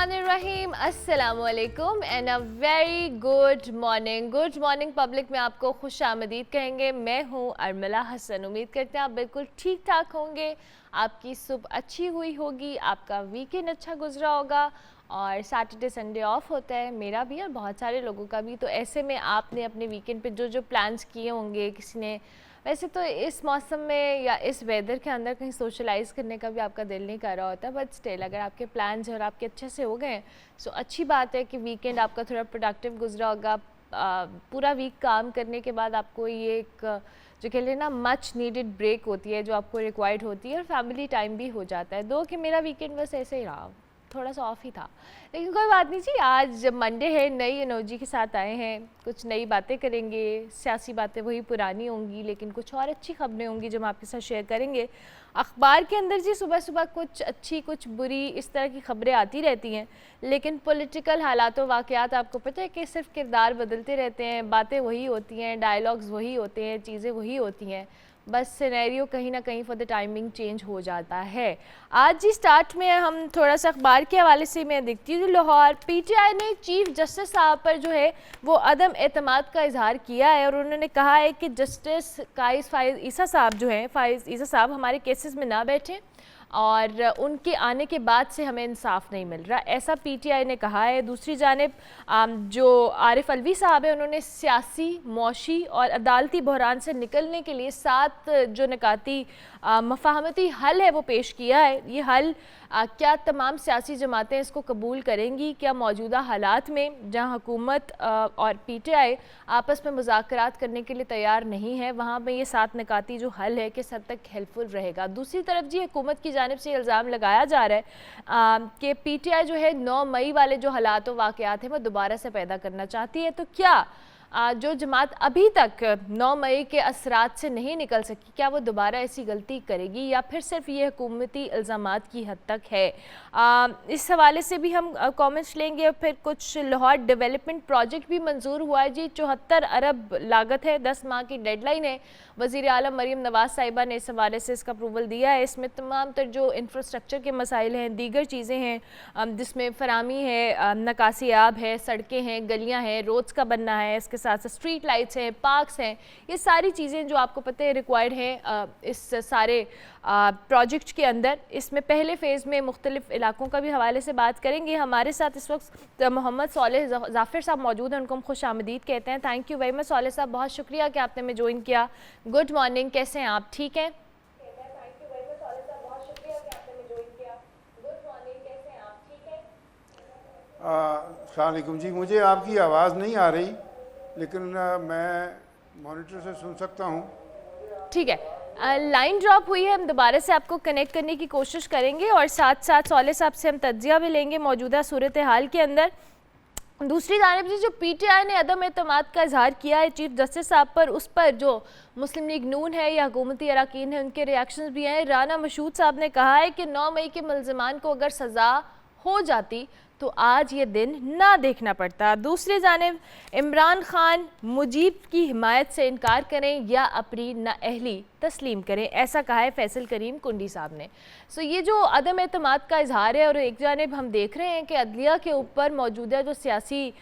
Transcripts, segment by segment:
बिस्मिल्लाहिर्रहमानिर्रहीम, अस्सलामुअलैकुम and a very good morning. Good morning public में आपको खुश आमदीद कहेंगे। मैं हूँ अरमला हसन। उम्मीद करते हैं आप बिल्कुल ठीक ठाक होंगे, आपकी सुबह अच्छी हुई होगी, आपका वीकेंड अच्छा गुजरा होगा और सैटरडे संडे ऑफ होता है, मेरा भी और बहुत सारे लोगों का भी। तो ऐसे में आपने अपने वीकेंड पे जो जो प्लान्स किए होंगे, किसी ने वैसे तो इस मौसम में या इस वेदर के अंदर कहीं सोशलाइज़ करने का भी आपका दिल नहीं कर रहा होता, बट स्टिल अगर आपके प्लान्स और आपके अच्छे से हो गए सो अच्छी बात है कि वीकेंड आपका थोड़ा प्रोडक्टिव गुजरा होगा। पूरा वीक काम करने के बाद आपको ये एक जो कह लें ना मच नीडेड ब्रेक होती है जो आपको रिक्वायर्ड होती है और फैमिली टाइम भी हो जाता है। दो कि मेरा वीकेंड बस ऐसे ही रहा, थोड़ा सा ऑफ ही था, लेकिन कोई बात नहीं जी। आज मंडे है, नई एनर्जी के साथ आए हैं, कुछ नई बातें करेंगे। सियासी बातें वही पुरानी होंगी, लेकिन कुछ और अच्छी खबरें होंगी जो हम आपके साथ शेयर करेंगे। अखबार के अंदर जी सुबह सुबह कुछ अच्छी कुछ बुरी इस तरह की खबरें आती रहती हैं, लेकिन पॉलिटिकल हालात व वाक़यात आपको पता है कि सिर्फ किरदार बदलते रहते हैं, बातें वही होती हैं, डायलॉग्स वही होते हैं, चीज़ें वही होती हैं, बस सिनेरियो कहीं ना कहीं फॉर द टाइमिंग चेंज हो जाता है। आज जी स्टार्ट में हम थोड़ा सा अखबार के हवाले से मैं देखती हूँ, लाहौर पीटीआई ने चीफ जस्टिस साहब पर जो है वो अदम एतमाद का इजहार किया है और उन्होंने कहा है कि जस्टिस फाइज़ ईसा साहब जो हैं, फाइज़ ईसा साहब हमारे केसेस में ना बैठें और उनके आने के बाद से हमें इंसाफ नहीं मिल रहा, ऐसा पीटीआई ने कहा है। दूसरी जानिब जो आरिफ अलवी साहब है उन्होंने सियासी, मौशी और अदालती बहरान से निकलने के लिए 7 जो निकाती मफाहमती हल है वो पेश किया है। ये हल क्या तमाम सियासी जमातें इसको कबूल करेंगी? क्या मौजूदा हालात में जहां हुकूमत और पीटीआई आपस में मुज़ाकरात करने के लिए तैयार नहीं है, वहाँ पर ये 7 निकाती जो हल है किस हद तक हेल्पफुल रहेगा? दूसरी तरफ जी हुकूमत की जानिब से इल्ज़ाम लगाया जा रहा है कि पीटीआई जो है 9 मई वाले जो हालात व वाक़यात हैं वो दोबारा से पैदा करना चाहती है। तो क्या जो जमात अभी तक 9 मई के असरात से नहीं निकल सकी, क्या वो दोबारा ऐसी गलती करेगी या फिर सिर्फ ये हुकूमती इल्ज़ामात की हद तक है? इस हवाले से भी हम कमेंट्स लेंगे। और फिर कुछ लाहौर डेवलपमेंट प्रोजेक्ट भी मंजूर हुआ है जी, 74 अरब लागत है, 10 माह की डेडलाइन है। वज़ीर आलम मरीम नवाज़ साहिबा ने इस हवाले से इसका अप्रूवल दिया है। इसमें तमाम तर जो इंफ्रास्ट्रक्चर के मसाइल हैं, दीगर चीज़ें हैं जिसमें फरामी है, नकासी आब है, सड़कें हैं, गलियाँ हैं, रोड्स का बनना है, इसके साथ साथ स्ट्रीट लाइट्स हैं, पार्क्स हैं, ये सारी चीज़ें जो आपको पता है रिक्वायर्ड हैं इस सारे प्रोजेक्ट के अंदर। इसमें पहले फ़ेज़ में मुख्तलिफ इलाकों का भी हवाले से बात करेंगे। हमारे साथ इस वक्त मोहम्मद सोलेह जाफ़िर साहब मौजूद हैं, उनको हम खुश आमदीद कहते हैं। Thank you very much Solih साहब, बहुत शुक्रिया कि आपने हमें ज्वाइन किया। गुड मॉर्निंग, कैसे हैं आप? ठीक हैं? अस्सलाम वालेकुम जी, मुझे आपकी आवाज़ नहीं आ रही, लेकिन मैं मॉनिटर से सुन सकता हूँ। ठीक है, लाइन ड्रॉप हुई है, हम दोबारा से आपको कनेक्ट करने की कोशिश करेंगे और साथ साथ सोलेह साहब से हम तज्जिया भी लेंगे मौजूदा सूरत हाल के अंदर। दूसरी जानिब जी जो पीटीआई ने अदम एतमाद का इजहार किया है चीफ जस्टिस साहब पर, उस पर जो मुस्लिम लीग नून है या हुकूमती अरकान है उनके रिएक्शंस भी हैं। राना मशहूद साहब ने कहा है कि 9 मई के मुल्ज़िमान को अगर सज़ा हो जाती तो आज ये दिन ना देखना पड़ता। दूसरी जानिब इमरान खान मुजीब की हिमायत से इनकार करें या अपनी नाअहली तस्लीम करें, ऐसा कहा है फैसल करीम कुंडी साहब ने। सो ये जो अदम एतमाद का इजहार है और एक जानिब हम देख रहे हैं कि अदलिया के ऊपर मौजूदा जो सियासी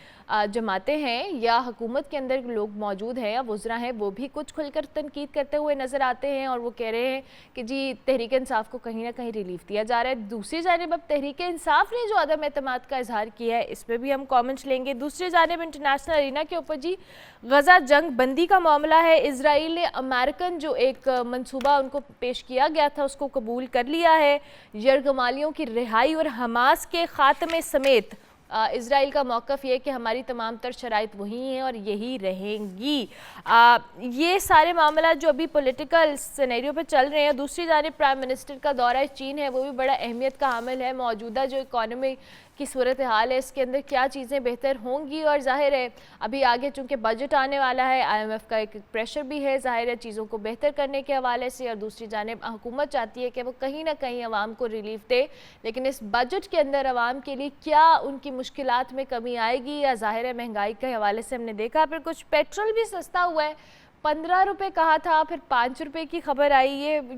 जमातें हैं या हुकूमत के अंदर लोग मौजूद हैं या वज़रा हैं, वो भी कुछ खुलकर तनकीद करते हुए नज़र आते हैं और वो कह रहे हैं कि जी तहरीक इंसाफ को कहीं ना कहीं रिलीफ दिया जा रहा है। दूसरी जानिब अब तहरीक इंसाफ ने जो अदम एतमाद का इजहार किया है इस पर भी हम कमेंट्स लेंगे। दूसरी जानिब इंटरनेशनल अरीना के ऊपर जी गज़ा जंग बंदी का मामला है। इजराइल ने अमेरिकन जो एक मंसूबा उनको पेश किया गया था उसको कबूल कर लिया है। यरगमालियों की रिहाई और हमास के ख़ात्मे समेत इज़राइल का मौक़िफ़ ये कि हमारी तमाम तर शराइत वही हैं और यही रहेंगी। ये सारे मामला जो अभी पॉलिटिकल सिनेरियो पे चल रहे हैं। दूसरी जानिब प्राइम मिनिस्टर का दौरा चीन है, वो भी बड़ा अहमियत का हामिल है। मौजूदा जो इकॉनमी की सूरत हाल है इसके अंदर क्या चीज़ें बेहतर होंगी और जाहिर है अभी आगे चूँकि बजट आने वाला है, IMF का एक प्रेशर भी है जाहिर है चीज़ों को बेहतर करने के हवाले से। और दूसरी जानिब हुकूमत चाहती है कि वो कहीं ना कहीं आवाम को रिलीफ दे, लेकिन इस बजट के अंदर आवाम के लिए क्या उनकी मुश्किलात में कमी आएगी या जाहिर है महंगाई के हवाले से हमने देखा फिर कुछ पेट्रोल भी सस्ता हुआ है, 15 रुपये कहा था, फिर 5 रुपये की खबर आई।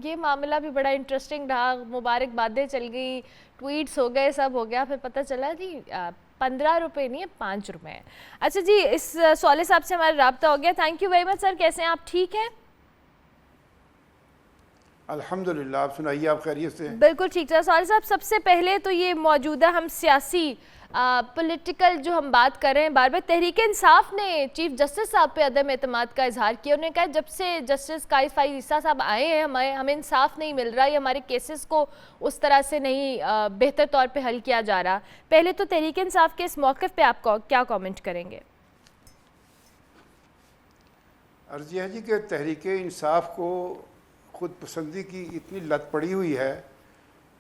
ये मामला भी बड़ा इंटरेस्टिंग रहा, मुबारकबादें चल गई, ट्वीट्स हो गए, सब हो गया, फिर पता चला जी 15 रुपये नहीं है, 5 रुपये है। अच्छा जी, इस सौले साहब से हमारा रब्ता हो गया। Thank you very much sir. कैसे हैं आप, ठीक हैं? अल्हम्दुलिल्लाह, आप सुनाइए, आप खैरियत से हैं? बिल्कुल ठीक है सौले साहब। सबसे पहले तो ये मौजूदा हम सियासी पॉलिटिकल जो हम बात कर रहे हैं, बार बार तहरीक इंसाफ ने चीफ जस्टिस साहब पे अदम एतमाद का इजहार किया। उन्होंने कहा जब से जस्टिस काइस फाइज ईसा साहब आए हैं हमें इंसाफ नहीं मिल रहा, या हमारे केसेस को उस तरह से नहीं बेहतर तौर पे हल किया जा रहा। पहले तो तहरीक इंसाफ के इस मौक़िफ़ पे आप क्या कमेंट करेंगे? अर्जिया जी के तहरीक इंसाफ को खुद पसंदी की इतनी लत पड़ी हुई है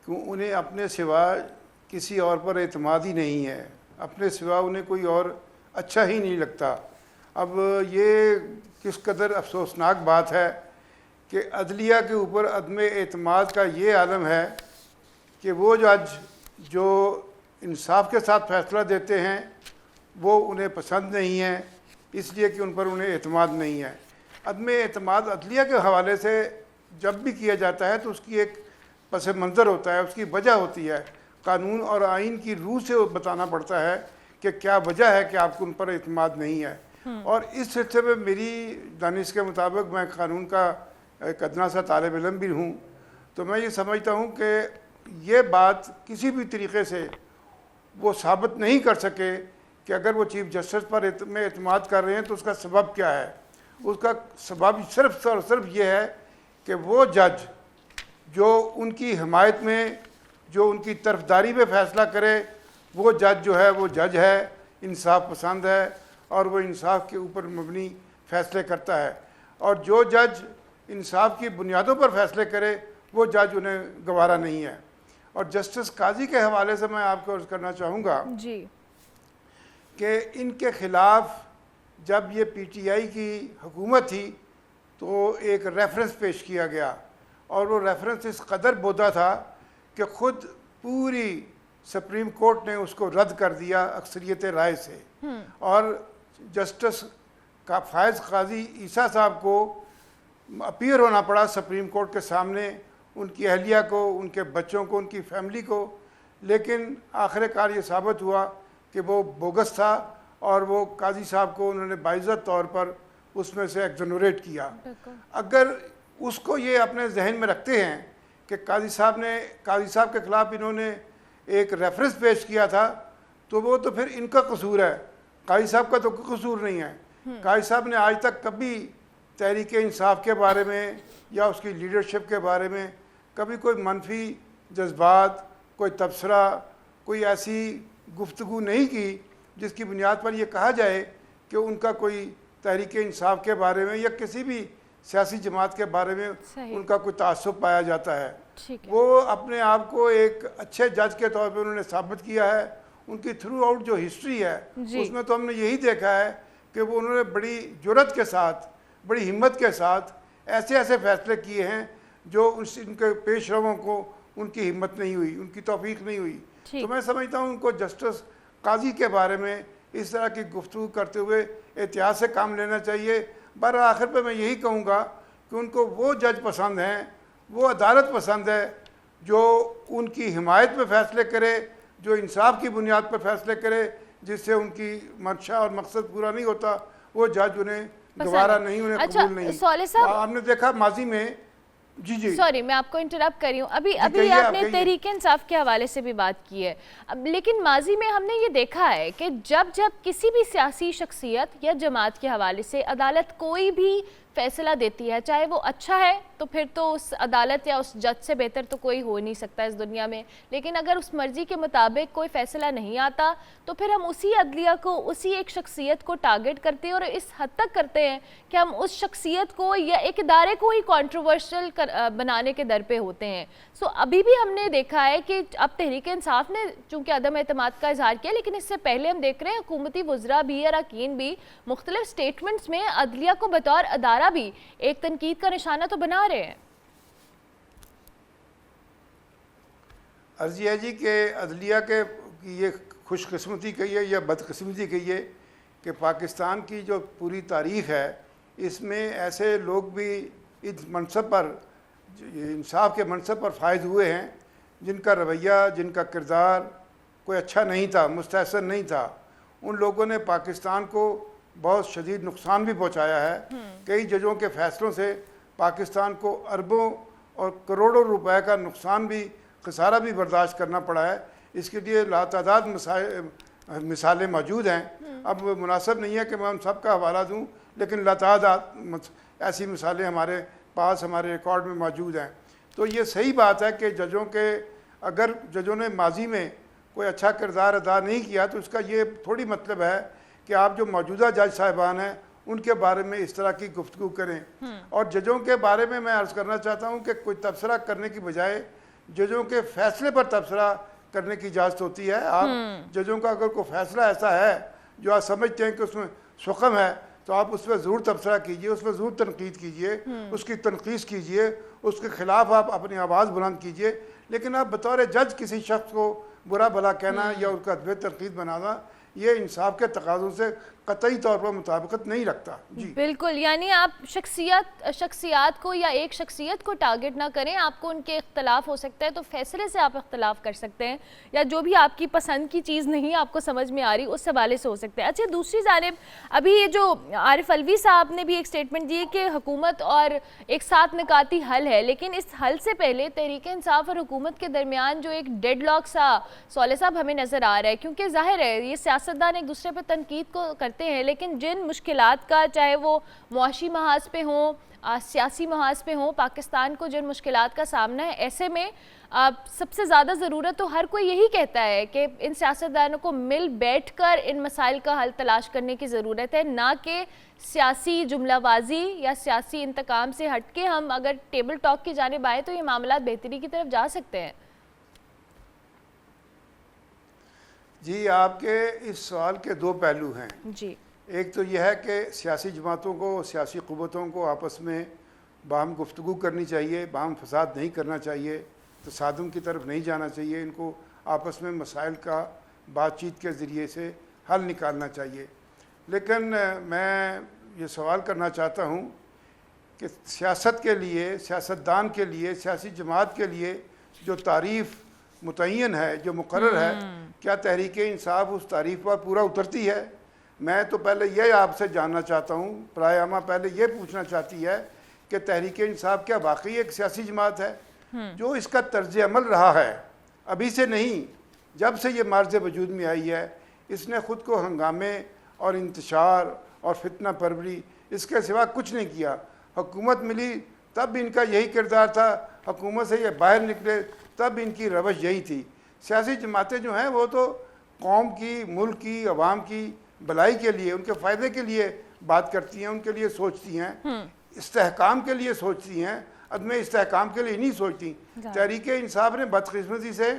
कि उन्हें अपने सिवा किसी और पर एतमाद ही नहीं है, अपने सिवा उन्हें कोई और अच्छा ही नहीं लगता। अब ये किस कदर अफसोसनाक बात है कि अदलिया के ऊपर अदम एतमाद का ये आलम है कि वो जज जो इंसाफ के साथ फ़ैसला देते हैं वो उन्हें पसंद नहीं है, इसलिए कि उन पर उन्हें एतमाद नहीं है। अदम एतमाद अदलिया के हवाले से जब भी किया जाता है तो उसकी एक पस मंज़र होता है, उसकी वजह होती है, कानून और आइन की रूह से बताना पड़ता है कि क्या वजह है कि आपको उन पर एतमाद नहीं है। और इस सिलसिले में मेरी दानिश के मुताबिक, मैं कानून का एक अदना सा तालिब इल्म भी हूँ, तो मैं ये समझता हूँ कि ये बात किसी भी तरीके से वो साबित नहीं कर सके कि अगर वो चीफ जस्टिस पर में एतमाद कर रहे हैं तो उसका सबब क्या है। उसका सबब सिर्फ और सिर्फ ये है कि वो जज जो उनकी हिमायत में, जो उनकी तरफदारी में फ़ैसला करे, वो जज जो है वो जज है, इंसाफ पसंद है और वो इंसाफ के ऊपर मबनी फ़ैसले करता है। और जो जज इंसाफ की बुनियादों पर फ़ैसले करे वो जज उन्हें गवारा नहीं है। और जस्टिस काजी के हवाले से मैं आपको अर्ज़ करना चाहूँगा जी कि इनके ख़िलाफ़ जब ये PTI की हुकूमत थी तो एक रेफरेंस पेश किया गया, और वो रेफरेंस इस कदर बोधा था कि ख़ुद पूरी सुप्रीम कोर्ट ने उसको रद्द कर दिया अक्सरियत राय से। और जस्टिस का फायज़ काजी ईसा साहब को अपीयर होना पड़ा सुप्रीम कोर्ट के सामने, उनकी अहलिया को, उनके बच्चों को, उनकी फैमिली को, लेकिन आखिरकार ये साबित हुआ कि वो बोगस था और वो काजी साहब को उन्होंने बाइज़्ज़त तौर पर उसमें से एक्जोनरेट किया। अगर उसको ये अपने जहन में रखते हैं कि काजी साहब के ख़िलाफ़ इन्होंने एक रेफरेंस पेश किया था, तो वो तो फिर इनका कसूर है, काजी साहब का तो कोई कसूर नहीं है। काजी साहब ने आज तक कभी तहरीक इंसाफ के बारे में या उसकी लीडरशिप के बारे में कभी कोई मनफी जज्बात, कोई तबसरा, कोई ऐसी गुफ्तगू नहीं की जिसकी बुनियाद पर यह कहा जाए कि उनका कोई तहरीक इंसाफ के बारे में या किसी भी सियासी जमात के बारे में उनका कोई तासुब पाया जाता है। वो अपने आप को एक अच्छे जज के तौर पे उन्होंने साबित किया है। उनकी थ्रू आउट जो हिस्ट्री है उसमें तो हमने यही देखा है कि वो उन्होंने बड़ी जुर्रत के साथ, बड़ी हिम्मत के साथ ऐसे ऐसे फैसले किए हैं जो उनके पेशरवों को उनकी हिम्मत नहीं हुई, उनकी तौफीक नहीं हुई। तो मैं समझता हूँ उनको जस्टिस काजी के बारे में इस तरह की गुफ्तगू करते हुए एहतियात से काम लेना चाहिए। पर आखिर पे मैं यही कहूँगा कि उनको वो जज पसंद हैं, वो अदालत पसंद है जो उनकी हिमायत में फ़ैसले करे, जो इंसाफ की बुनियाद पर फैसले करे, जिससे उनकी मंशा और मकसद पूरा नहीं होता, वो जज उन्हें गवारा नहीं, उन्हें कबूल नहीं। आपने देखा माजी में, जी सॉरी मैं आपको इंटरप्ट कर रही हूँ, अभी आपने तहरीक इंसाफ के हवाले से भी बात की है। अब लेकिन माजी में हमने ये देखा है कि जब किसी भी सियासी शख्सियत या जमात के हवाले से अदालत कोई भी फैसला देती है, चाहे वो अच्छा है तो फिर तो उस अदालत या उस जज से बेहतर तो कोई हो नहीं सकता इस दुनिया में। लेकिन अगर उस मर्जी के मुताबिक कोई फ़ैसला नहीं आता तो फिर हम उसी अदलिया को, उसी एक शख्सियत को टारगेट करते हैं और इस हद तक करते हैं कि हम उस शख्सियत को या एक इदारे को ही कॉन्ट्रोवर्शियल बनाने के दर पे होते हैं। सो अभी भी हमने देखा है कि अब तहरीक इंसाफ ने चूँकि अदम एतमाद का इजहार किया, लेकिन इससे पहले हम देख रहे हैं हुकूमती वज़रा भी, अरकान भी मुख्तलिफ स्टेटमेंट्स में अदलिया को बतौर अदारा भी एक तनकीद का निशाना तो बना रहे हैं। अर्जी है जी के अदलिया के ये खुशकिस्मती कहिए या बदकिस्मती कहिए कि पाकिस्तान की जो पूरी तारीख़ है इसमें ऐसे लोग भी इस मनसब पर, इंसाफ के मनसब पर फायद हुए हैं जिनका रवैया, जिनका किरदार कोई अच्छा नहीं था, मुस्तहसन नहीं था। उन लोगों ने पाकिस्तान को बहुत शदीद नुकसान भी पहुंचाया है। कई जजों के फैसलों से पाकिस्तान को अरबों और करोड़ों रुपए का नुकसान भी, खसारा भी बर्दाश्त करना पड़ा है। इसके लिए लातादाद मिसालें मौजूद हैं। अब मुनासिब नहीं है कि मैं उन सब का हवाला दूँ, लेकिन लातादाद ऐसी मिसालें हमारे पास, हमारे रिकॉर्ड में मौजूद हैं। तो ये सही बात है कि जजों के, अगर जजों ने माजी में कोई अच्छा किरदार अदा नहीं किया तो उसका ये थोड़ी मतलब है कि आप जो मौजूदा जज साहिबान हैं उनके बारे में इस तरह की गुफ्तगू करें। और जजों के बारे में मैं अर्ज़ करना चाहता हूँ कि कोई तबसरा करने की बजाय जजों के फैसले पर तबसरा करने की इजाज़त होती है। आप जजों का अगर कोई फैसला ऐसा है जो आप समझते हैं कि उसमें सुखम है तो आप उस पर ज़रूर तबसरा कीजिए, उस पर ज़रूर तनकीद कीजिए, उसकी तनकीस कीजिए, उसके ख़िलाफ़ आप अपनी आवाज़ बुलंद कीजिए। लेकिन आप बतौर जज किसी शख्स को बुरा भला कहना या उसका बेतरकीद बनाना, ये इंसाफ के तकाज़ों से कतई तौर पर मुताबिकत नहीं रखता। जी बिल्कुल, यानी आप शख्सियात को या एक शख्सियत को टारगेट ना करें। आपको उनके इख्तलाफ हो सकता है तो फैसले से आप इख्तलाफ कर सकते हैं, या जो भी आपकी पसंद की चीज़ नहीं आपको समझ में आ रही उस हवाले से हो सकता है। अच्छा, दूसरी जानिब अभी ये जो आरिफ अलवी साहब ने भी एक स्टेटमेंट दी है कि हुकूमत और एक साथ निकाती हल है, लेकिन इस हल से पहले तहरीक इंसाफ और हुकूमत के दरमियान जो एक डेडलॉक सा सौले साहब हमें नज़र आ रहा है, क्योंकि जाहिर है ये सियासतदान एक दूसरे पर तनकीद को करते हैं, लेकिन जिन मुश्किलात का, चाहे वो मुआशी महाज पे हों, सियासी महाज पे हों, पाकिस्तान को जिन मुश्किलात का सामना है, ऐसे में सबसे ज़्यादा ज़रूरत तो हर कोई यही कहता है कि इन सियासतदानों को मिल बैठकर इन मसाइल का हल तलाश करने की ज़रूरत है, ना कि सियासी जुमलाबाजी या सियासी इंतकाम से हटके हम अगर टेबल टॉक की जानिब आए तो ये मामला बेहतरी की तरफ जा सकते हैं। जी, आपके इस सवाल के दो पहलू हैं। जी, एक तो यह है कि सियासी जमातों को, सियासी क़ुव्वतों को आपस में बाहम गुफ्तगू करनी चाहिए, बाहम फसाद नहीं करना चाहिए, तसादुम की तरफ नहीं जाना चाहिए। इनको आपस में मसाइल का बातचीत के ज़रिए से हल निकालना चाहिए। लेकिन मैं ये सवाल करना चाहता हूँ कि सियासत के लिए, सियासतदान के लिए, सियासी जमात के लिए जो तारीफ़ मुतय्यन है, जो मुकर्रर है, क्या तहरीक इंसाफ उस तारीफ़ पर पूरा उतरती है? मैं तो पहले ये आपसे जानना चाहता हूँ, प्रायामा पहले ये पूछना चाहती है कि तहरीक इंसाफ क्या वाकई एक सियासी जमात है? जो इसका तर्ज अमल रहा है, अभी से नहीं, जब से ये मार्ज़ वजूद में आई है, इसने ख़ुद को हंगामे और इंतशार और फितना परवरी इसके सिवा कुछ नहीं किया। हुकूमत मिली तब भी इनका यही किरदार था, हुकूमत से ये बाहर निकले तब इनकी रवश यही थी। सियासी जमातें जो हैं वो तो कौम की, मुल्क की, अवाम की भलाई के लिए, उनके फ़ायदे के लिए बात करती हैं, उनके लिए सोचती हैं, इस्तेहकाम के लिए सोचती हैं, अदम इस्तेहकाम के लिए नहीं सोचती। तहरीक इंसाफ ने बदकिस्मती से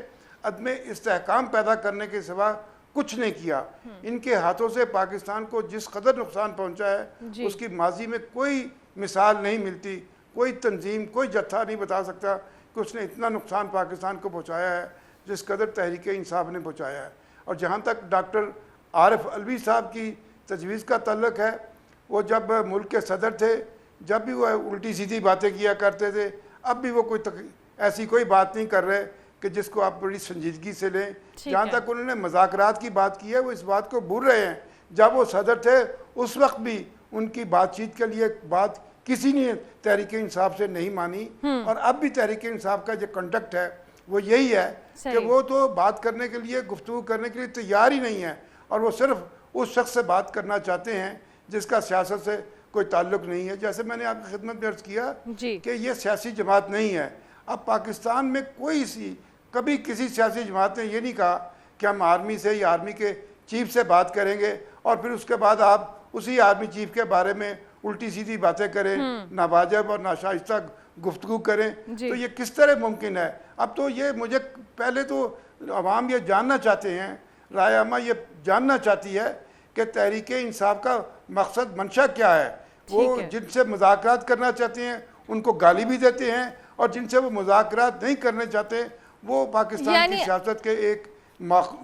अदम इस्तेहकाम पैदा करने के सिवा कुछ नहीं किया। इनके हाथों से पाकिस्तान को जिस कदर नुकसान पहुंचा है उसकी माजी में कोई मिसाल नहीं मिलती। कोई तंजीम, कोई जत्था नहीं बता सकता कि उसने इतना नुकसान पाकिस्तान को पहुंचाया है जिस कदर तहरीक इंसाफ ने पहुंचाया है। और जहाँ तक डॉक्टर आरिफ अलवी साहब की तजवीज़ का तल्लुक़ है, वो जब मुल्क के सदर थे, जब भी वो उल्टी सीधी बातें किया करते थे, अब भी वो ऐसी कोई बात नहीं कर रहे कि जिसको आप बड़ी संजीदगी से लें। जहाँ तक उन्होंने मज़ाकरात की बात की है, वो इस बात को भूल रहे हैं जब वो सदर थे उस वक्त भी उनकी बातचीत के लिए बात किसी ने तहरीक इंसाफ से नहीं मानी। और अब भी तहरीक इंसाफ का जो कंडक्ट है वो यही है कि वो तो बात करने के लिए, गुफ्तगू करने के लिए तैयार ही नहीं है, और वो सिर्फ उस शख्स से बात करना चाहते हैं जिसका सियासत से कोई ताल्लुक नहीं है। जैसे मैंने आपकी खिदमत में अर्ज़ किया कि ये सियासी जमात नहीं है। अब पाकिस्तान में कभी किसी सियासी जमात ने ये नहीं कहा कि हम आर्मी से या आर्मी के चीफ से बात करेंगे और फिर उसके बाद आप उसी आर्मी चीफ के बारे में उल्टी सीधी बातें करें, नावाजब और नाशाइस्ता गुफ्तगू करें। तो ये किस तरह मुमकिन है? अब तो ये मुझे पहले तो अवाम ये जानना चाहते हैं, राय आमा ये जानना चाहती है कि तहरीक इंसाफ का मकसद मंशा क्या है। वो जिनसे मुज़ाकरात करना चाहते हैं उनको गाली भी देते हैं, और जिनसे वो मुज़ाकरात नहीं करने चाहते वो पाकिस्तान की सियासत के एक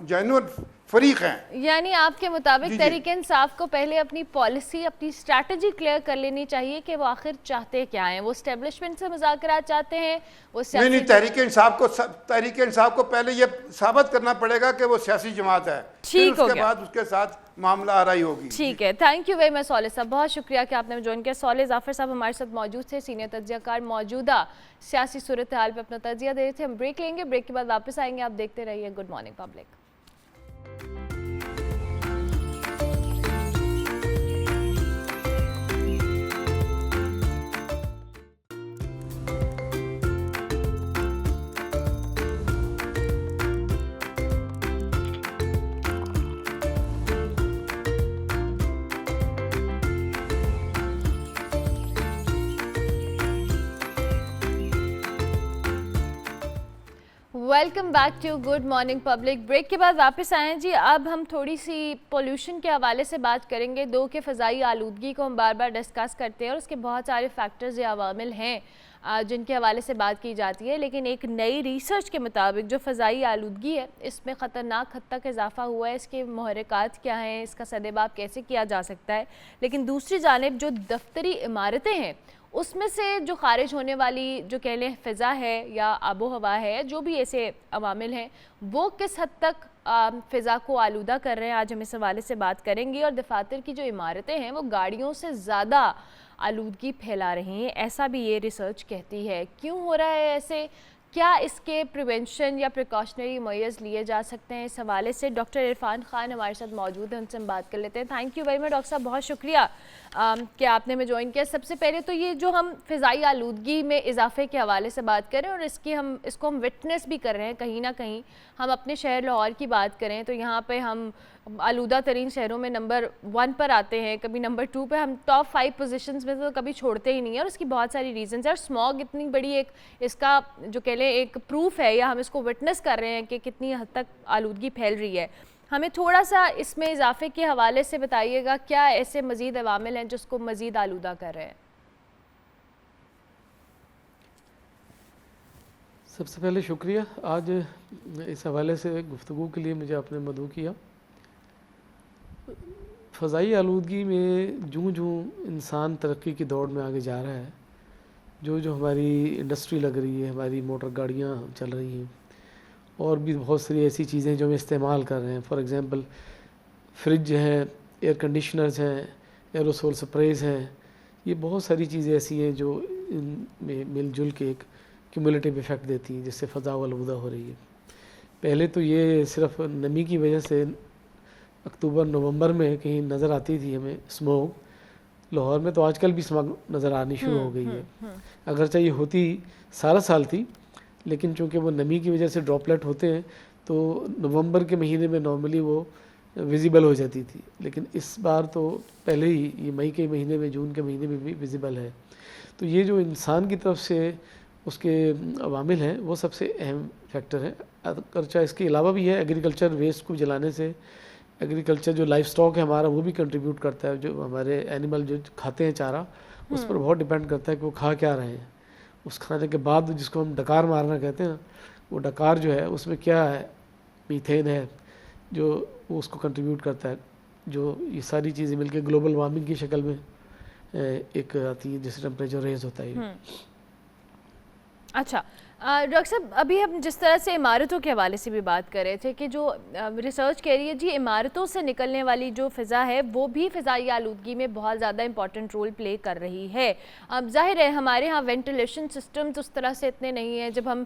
जेन्युइन फरीक हैं। यानी आपके मुताबिक जी, जी। तहरीक इंसाफ को पहले अपनी पॉलिसी, अपनी स्ट्रैटेजी क्लियर कर लेनी चाहिए कि वो आखिर चाहते क्या हैं। वो एस्टेब्लिशमेंट से मुज़ाकरात चाहते हैं, वो नहीं नहीं, सियासी तहरीक इंसाफ को पहले ये साबित करना पड़ेगा कि वो सियासी जमात है, फिर ठीक हो उसके गया। बाद उसके साथ मामला आराई होगी। ठीक है, थैंक यू वेरी मच सॉले साहब, बहुत शुक्रिया कि आपने ज्वाइन किया। सॉले जाफर साहब हमारे साथ मौजूद थे, सीनियर तज्जियाकार, मौजूदा सियासी सूरत हाल पर अपना तजिया दे रहे थे। हम ब्रेक लेंगे, ब्रेक के बाद वापस आएंगे। आप देखते रहिए good morning public. Welcome back to good morning public. Break के बाद वापस आए हैं जी। अब हम थोड़ी सी पोल्यूशन के हवाले से बात करेंगे। दो के फ़ज़ाई आलूदगी को हम बार बार डिस्कस करते हैं और उसके बहुत सारे फैक्टर्स या अवामिल हैं जिनके हवाले से बात की जाती है, लेकिन एक नई रिसर्च के मुताबिक जो फ़ज़ाई आलूदगी है इसमें ख़तरनाक हद तक इजाफा हुआ है। इसके मुहर्रिकात क्या हैं, इसका सदेबाब कैसे किया जा सकता है। लेकिन दूसरी जानिब जो दफ्तरी इमारतें हैं उसमें से जो ख़ारिज होने वाली जो कह लें फ़िज़ा है या आबो हवा है, जो भी ऐसे अवामिल हैं वो किस हद तक फ़िज़ा को आलूदा कर रहे हैं, आज हम इस हवाले से बात करेंगे। और दफातर की जो इमारतें हैं वो गाड़ियों से ज़्यादा आलूदगी फैला रही हैं, ऐसा भी ये रिसर्च कहती है। क्यों हो रहा है ऐसे, क्या इसके प्रिवेंशन या प्रिकॉशनरी मेजर्स लिए जा सकते हैं, इस हवाले से डॉक्टर इरफान खान हमारे साथ मौजूद हैं, उनसे हम बात कर लेते हैं। Thank you very much doctor साहब, बहुत शुक्रिया कि आपने हमें ज्वाइन किया। सबसे पहले तो ये जो हम फ़िज़ाई आलूदगी में इजाफे के हवाले से बात करें और इसको हम विटनेस भी कर रहे हैं कहीं ना कहीं। हम अपने शहर लाहौर की बात करें तो यहाँ पे हम आलूदा तरीन शहरों में नंबर 1 पर आते हैं, कभी नंबर 2 पे, हम टॉप 5 पोजीशंस में तो कभी छोड़ते ही नहीं है। और उसकी बहुत सारी रीजंस है और स्मॉग इतनी बड़ी एक इसका जो कह लें एक प्रूफ है या हम इसको विटनेस कर रहे हैं कि कितनी हद तक आलूदगी फैल रही है। हमें थोड़ा सा इसमें इजाफे के हवाले से बताइएगा, क्या ऐसे मज़ीद अवामिल हैं जिसको मज़ीद आलूदा कर रहे हैं। सबसे पहले शुक्रिया, आज इस हवाले से गुफ्तगू के लिए मुझे आपने मदऊ किया। फ़ज़ाई आलूदगी में जूँ जूँ इंसान तरक्की की दौड़ में आगे जा रहा है, जो जो हमारी इंडस्ट्री लग रही है, हमारी मोटर गाड़ियाँ चल रही हैं और भी बहुत सारी ऐसी चीज़ें जो हम इस्तेमाल कर रहे हैं। फॉर एग्ज़ाम्पल फ्रिज हैं, एयर कंडीशनर्स हैं, एरोसोल स्प्रेज़ हैं, ये बहुत सारी चीज़ें ऐसी हैं जो इनमें मिलजुल के एक क्यूमुलेटिव इफ़ेक्ट देती हैं जिससे फ़ज़ा आलूदा हो रही है। पहले तो ये सिर्फ नमी की वजह से अक्टूबर नवंबर में कहीं नज़र आती थी हमें स्मोक, लाहौर में तो आजकल भी स्मोक नज़र आनी शुरू हो गई है। अगरचे ये होती सारा साल थी, लेकिन चूँकि वो नमी की वजह से ड्रॉपलेट होते हैं तो नवंबर के महीने में नॉर्मली वो विजिबल हो जाती थी, लेकिन इस बार तो पहले ही ये मई के महीने में, जून के महीने में भी विजिबल है। तो ये जो इंसान की तरफ से उसके अवामिल हैं वो सबसे अहम फैक्टर है। अगरचे इसके अलावा भी है, एग्रीकल्चर वेस्ट को जलाने से एग्रीकल्चर जो लाइफ स्टॉक है हमारा वो भी कंट्रीब्यूट करता है। जो हमारे एनिमल जो खाते हैं चारा, उस पर बहुत डिपेंड करता है कि वो खा क्या रहे हैं। उस खाने के बाद जिसको हम डकार मारना कहते हैं, वो डकार जो है उसमें क्या है, मीथेन है जो वो उसको कंट्रीब्यूट करता है। जो ये सारी चीज़ें मिलकर ग्लोबल वार्मिंग की शक्ल में एक आती है जिससे टेम्परेचर रेज होता है। अच्छा डॉक्टर साहब, अभी हम जिस तरह से इमारतों के हवाले से भी बात कर रहे थे कि जो रिसर्च कह रही है जी इमारतों से निकलने वाली जो फ़िज़ा है वो भी फ़िज़ाई आलूदगी में बहुत ज़्यादा इंपॉर्टेंट रोल प्ले कर रही है। अब जाहिर है हमारे यहाँ वेंटिलेशन सिस्टम्स उस तरह से इतने नहीं हैं। जब हम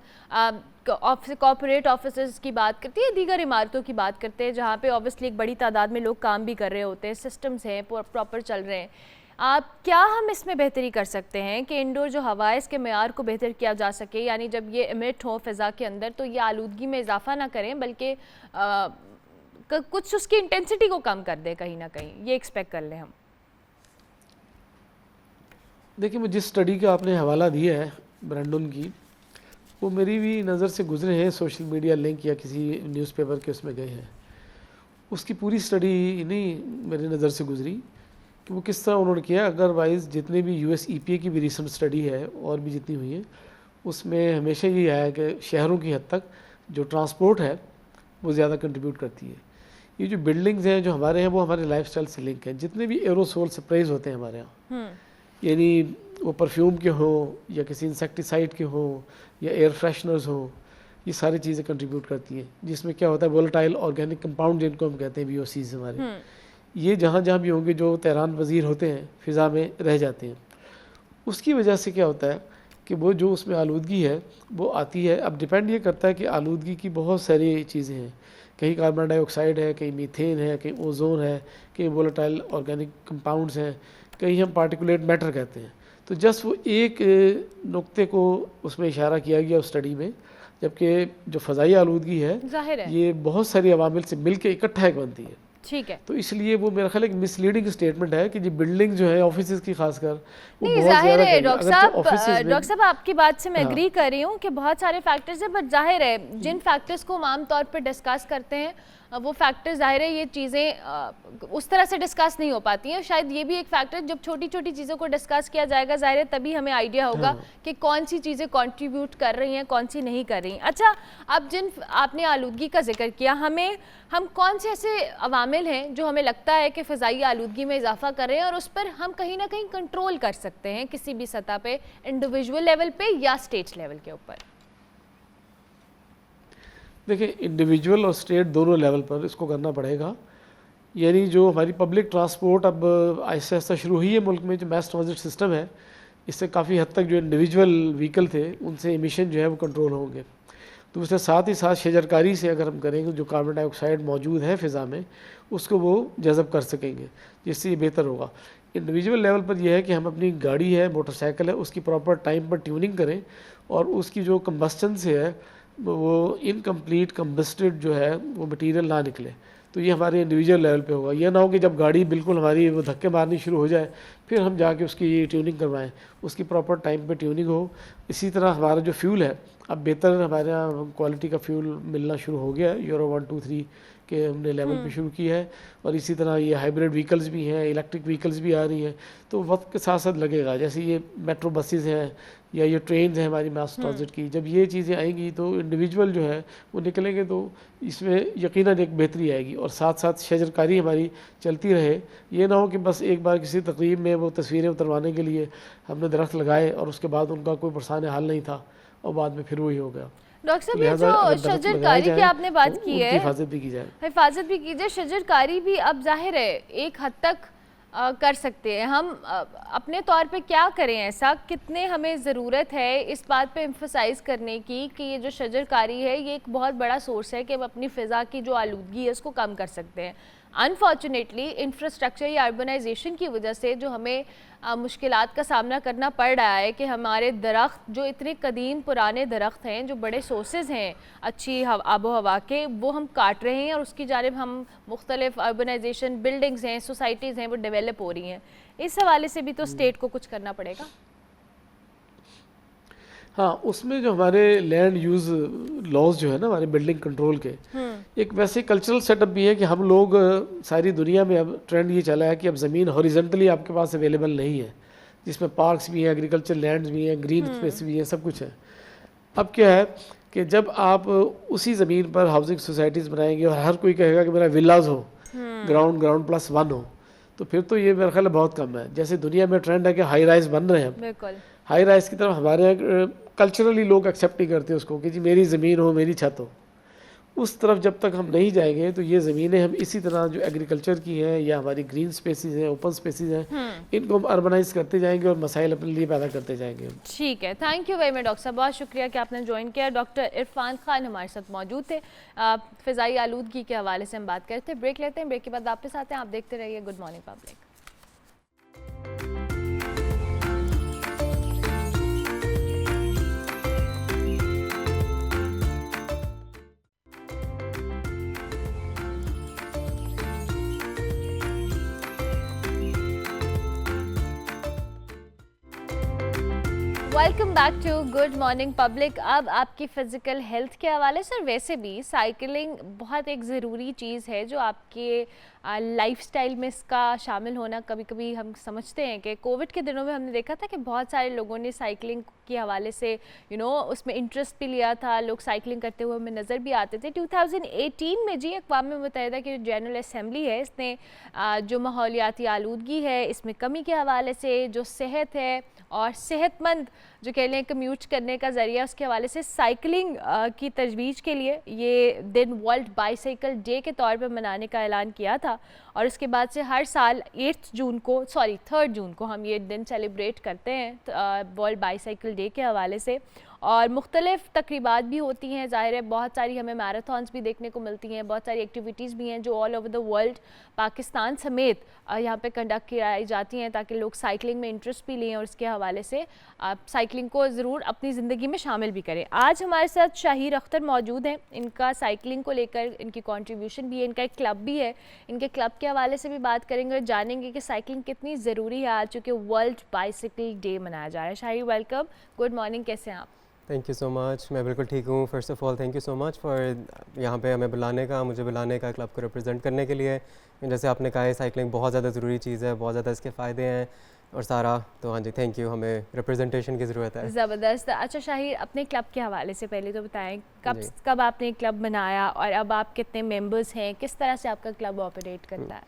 कॉर्पोरेट ऑफिस की बात करते हैं, दीगर इमारतों की बात करते हैं जहाँ पे ऑब्वियसली एक बड़ी तादाद में लोग काम भी कर रहे होते हैं, सिस्टम्स हैं प्रॉपर चल रहे हैं, क्या हम इसमें बेहतरी कर सकते हैं कि इंडोर जो हवा है इसके मेयार को बेहतर किया जा सके, यानी जब ये इमिट हो फ़िज़ा के अंदर तो ये आलूदगी में इजाफा ना करें बल्कि कुछ उसकी इंटेंसिटी को कम कर दें, कहीं ना कहीं ये एक्सपेक्ट कर लें हम। देखिए, मैं जिस स्टडी का आपने हवाला दिया है ब्रैंडन की, वो मेरी भी नज़र से गुजरे हैं, सोशल मीडिया लिंक या किसी न्यूज़पेपर के उसमें गए हैं। उसकी पूरी स्टडी नहीं मेरी नज़र से गुजरी कि वो किस तरह उन्होंने किया। अदरवाइज़ जितने भी US EPA की भी रिसेंट स्टडी है और भी जितनी हुई है, उसमें हमेशा ये आया कि शहरों की हद तक जो ट्रांसपोर्ट है वो ज़्यादा कंट्रीब्यूट करती है। ये जो बिल्डिंग्स हैं जो हमारे हैं वो हमारे लाइफस्टाइल से लिंक हैं। जितने भी एरोसोल स्प्रेज होते हैं हमारे यहाँ, यानी वो परफ्यूम के हों या किसी इंसेक्टिसाइड के हों या एयर फ्रेशनर्स हों, ये सारी चीज़ें कंट्रीब्यूट करती हैं। जिसमें क्या होता है, वोलेटाइल ऑर्गेनिक कंपाउंड जिनको हम कहते हैं VOCs हमारे, ये जहाँ जहाँ भी होंगे जो तैरान वज़ीर होते हैं फ़िज़ा में रह जाते हैं। उसकी वजह से क्या होता है कि वो जो उसमें आलूदगी है वो आती है। अब डिपेंड ये करता है कि आलूदगी की बहुत सारी चीज़ें हैं, कहीं कार्बन डाइऑक्साइड है, कहीं मीथेन है, कहीं ओजोन है, कहीं वोलेटाइल ऑर्गेनिक कंपाउंड्स हैं, कहीं हम पार्टिकुलेट मैटर कहते हैं। तो जस्ट वो एक नुक्ते को उसमें इशारा किया गया उस स्टडी में, जबकि जो फ़ज़ाई आलूदगी है ज़ाहिर है ये बहुत सारी अवामिल से मिल के इकट्ठा एक बनती है। ठीक है। तो इसलिए वो मेरा ख्याल एक मिसलीडिंग स्टेटमेंट है कि जी बिल्डिंग जो है ऑफिस की खासकर वो नहीं, बहुत जाहिर ज़्यादा है करेंगे। डॉक्टर अगर साहब, तो offices में डॉक्टर साहब आपकी बात से मैं हाँ। एग्री कर रही हूँ कि बहुत सारे फैक्टर्स हैं, बट जाहिर है जिन फैक्टर्स को हम आम तौर पर डिस्कस करते हैं वो फैक्टर ज़ाहिर है ये चीज़ें उस तरह से डिस्कस नहीं हो पाती हैं। शायद ये भी एक फैक्टर, जब छोटी छोटी चीज़ों को डिस्कस किया जाएगा ज़ाहिर है तभी हमें आइडिया होगा कि कौन सी चीज़ें कंट्रीब्यूट कर रही हैं, कौन सी नहीं कर रही। अच्छा, अब जिन आपने आलूदगी का जिक्र किया, हम कौन से ऐसे अवामिल हैं जो हमें लगता है कि फ़ज़ाई आलूदगी में इजाफा कर रहे हैं और उस पर हम कहीं ना कहीं कंट्रोल कर सकते हैं किसी भी सतह पे, इंडिविजुअल लेवल पे या स्टेट लेवल के ऊपर? देखिए, इंडिविजुअल और स्टेट दोनों लेवल पर इसको करना पड़ेगा। यानी जो हमारी पब्लिक ट्रांसपोर्ट अब आहिस्ता आहिस्ता शुरू हुई है मुल्क में, जो मैस ट्रांजिट सिस्टम है, इससे काफ़ी हद तक जो इंडिविजुअल व्हीकल थे उनसे एमिशन जो है वो कंट्रोल होंगे। दूसरे साथ ही साथ शजरकारी से अगर हम करेंगे, जो कार्बन डाइऑक्साइड मौजूद है फ़िज़ा में उसको वो जज़ब कर सकेंगे, जिससे ये बेहतर होगा। इंडिविजुअल लेवल पर यह है कि हम अपनी गाड़ी है, मोटरसाइकिल है, उसकी प्रॉपर टाइम पर ट्यूनिंग करें और उसकी जो कंबस्टन से है वो इनकम्प्लीट कम्बस्टेड जो है वो मटेरियल ना निकले। तो ये हमारे इंडिविजुअल लेवल पे होगा। यह ना हो कि जब गाड़ी बिल्कुल हमारी वो धक्के मारनी शुरू हो जाए फिर हम जाके उसकी ट्यूनिंग करवाएं, उसकी प्रॉपर टाइम पे ट्यूनिंग हो। इसी तरह हमारा जो फ्यूल है, अब बेहतर हमारे यहाँ क्वालिटी का फ्यूल मिलना शुरू हो गया है, यूरो 1, 2, 3 के हमने लेवल पे शुरू किया है। और इसी तरह ये हाइब्रिड व्हीकल्स भी हैं, इलेक्ट्रिक व्हीकल्स भी आ रही हैं। तो वक्त के साथ साथ लगेगा, जैसे ये मेट्रो बसेज़ हैं या ये ट्रेन है हमारी मास ट्रांजिट की, जब ये चीज़ें आएंगी तो इंडिविजुअल जो है वो निकलेंगे तो इसमें यकीनन एक बेहतरी आएगी। और साथ साथ शजरकारी हमारी चलती रहे। ये ना हो कि बस एक बार किसी तकरीब में वो तस्वीरें उतरवाने के लिए हमने दरख्त लगाए और उसके बाद उनका कोई परेशान हाल नहीं था और बाद में फिर वही हो गया। डॉक्टर साहब, ये जो शजरकारी की आपने बात की है, हिफाजत भी की जाए, हिफाजत भी की जाए, शजरकारी भी अब जाहिर है एक हद तक कर सकते हैं हम। अपने तौर पे क्या करें ऐसा, कितने हमें ज़रूरत है इस बात पे एम्फसाइज़ करने की कि ये जो शजरकारी है ये एक बहुत बड़ा सोर्स है कि हम अपनी फ़िज़ा की जो आलूदगी है उसको कम कर सकते हैं। अनफॉर्चुनेटली इंफ्रास्ट्रक्चर या अर्बनाइजेशन की वजह से जो हमें मुश्किलात का सामना करना पड़ रहा है कि हमारे दरख्त जो इतने कदीम पुराने दरख्त हैं, जो बड़े सोर्सेज हैं अच्छी आबो हवा के, वो हम काट रहे हैं और उसकी जानिब हम मुख्तलिफ अर्बनाइजेशन बिल्डिंग्स हैं, सोसाइटीज़ हैं, वो डेवलप हो रही हैं। इस हवाले से भी तो स्टेट को कुछ करना पड़ेगा। हाँ, उसमें जो हमारे लैंड यूज़ लॉज जो है ना हमारे बिल्डिंग कंट्रोल के, एक वैसे कल्चरल सेटअप भी है कि हम लोग सारी दुनिया में अब ट्रेंड ये चला है कि अब ज़मीन हॉरिजेंटली आपके पास अवेलेबल नहीं है, जिसमें पार्क्स भी हैं, एग्रीकल्चर लैंड्स भी हैं, ग्रीन स्पेस भी हैं, सब कुछ है। अब क्या है कि जब आप उसी ज़मीन पर हाउसिंग सोसाइटीज़ बनाएंगे और हर कोई कहेगा कि मेरा विलाज हो, ग्राउंड +1 हो, तो फिर तो ये मेरा ख्याल बहुत कम है। जैसे दुनिया में ट्रेंड है कि हाई राइज बन रहे हैं, बिल्कुल हाई राइज की तरफ हमारे यहाँ कल्चरली लोग एक्सेप्ट नहीं करते उसको कि जी मेरी ज़मीन हो, मेरी छत हो। उस तरफ जब तक हम नहीं जाएंगे तो ये ज़मीनें हम इसी तरह जो एग्रीकल्चर की हैं या हमारी ग्रीन स्पेसिस हैं, ओपन स्पेसिस हैं, इनको हम अर्बनाइज करते जाएंगे और मसाइल अपने लिए पैदा करते जाएंगे। ठीक है, thank you very much doctor साहब, बहुत शुक्रिया कि आपने ज्वाइन किया। डॉक्टर इरफान खान हमारे साथ मौजूद थे। फ़िज़ाई आलूदगी के हवाले से हम बात करते हैं। ब्रेक लेते हैं, ब्रेक के बाद वापस आते हैं। आप देखते रहिए good morning public. Welcome back to good morning public. अब आपकी फ़िज़िकल हेल्थ के हवाले से, वैसे भी साइकिलिंग बहुत एक ज़रूरी चीज़ है जो आपके लाइफस्टाइल में इसका शामिल होना, कभी कभी हम समझते हैं कि कोविड के दिनों में हमने देखा था कि बहुत सारे लोगों ने साइकिलिंग के हवाले से उसमें इंटरेस्ट भी लिया था, लोग साइकिलिंग करते हुए हमें नज़र भी आते थे। 2018 में जी अक़वाम मुत्तहिदा की जनरल असम्बली है, इसने जो माहौलियाती आलूदगी है इसमें कमी के हवाले से, जो सेहत है और सेहतमंद जो कह लें कम्यूट करने का ज़रिया, उसके हवाले से साइकिलिंग की तजवीज़ के लिए ये दिन वर्ल्ड बाईसाइकिल डे के तौर पर मनाने का ऐलान किया था। और उसके बाद से हर साल 3 जून को हम ये दिन सेलिब्रेट करते हैं वर्ल्ड बाईसाइकिल डे के हवाले से। और मुख्तलिफ़ तकरीबात भी होती हैं, ज़ाहिर है बहुत सारी हमें मैराथन्स भी देखने को मिलती हैं, बहुत सारी एक्टिविटीज़ भी हैं जो all over the world Pakistan समेत यहाँ पे कंडक्ट कराई जाती हैं ताकि लोग साइकिलिंग में इंटरेस्ट भी लें और इसके हवाले से साइकिलिंग को ज़रूर अपनी ज़िंदगी में शामिल भी करें। आज हमारे साथ शाहिर अख्तर मौजूद हैं, इनका साइकिलिंग को लेकर इनकी कंट्रीब्यूशन भी है, इनका एक क्लब भी है, इनके क्लब के हवाले से भी बात करेंगे और जानेंगे कि साइकिलिंग कितनी ज़रूरी है आज चूँकि वर्ल्ड बाईसाइकिल डे मनाया जा रहा है। शाहिर वेलकम, गुड मॉर्निंग, कैसे हैं आप? थैंक यू सो मच, मैं बिल्कुल ठीक हूँ। First of all thank you so much for यहाँ पे हमें बुलाने का, मुझे बुलाने का, क्लब को रिप्रेजेंट करने के लिए। जैसे आपने कहा है साइकिलिंग बहुत ज़्यादा ज़रूरी चीज़ है, बहुत ज़्यादा इसके फ़ायदे हैं और सारा, तो हाँ जी थैंक यू, हमें रिप्रेजेंटेशन की ज़रूरत है। ज़बरदस्त। अच्छा शाहिर, अपने क्लब के हवाले से पहले तो बताएं कब आपने क्लब बनाया और अब आप कितने मेंबर्स हैं, किस तरह से आपका क्लब ऑपरेट करता है?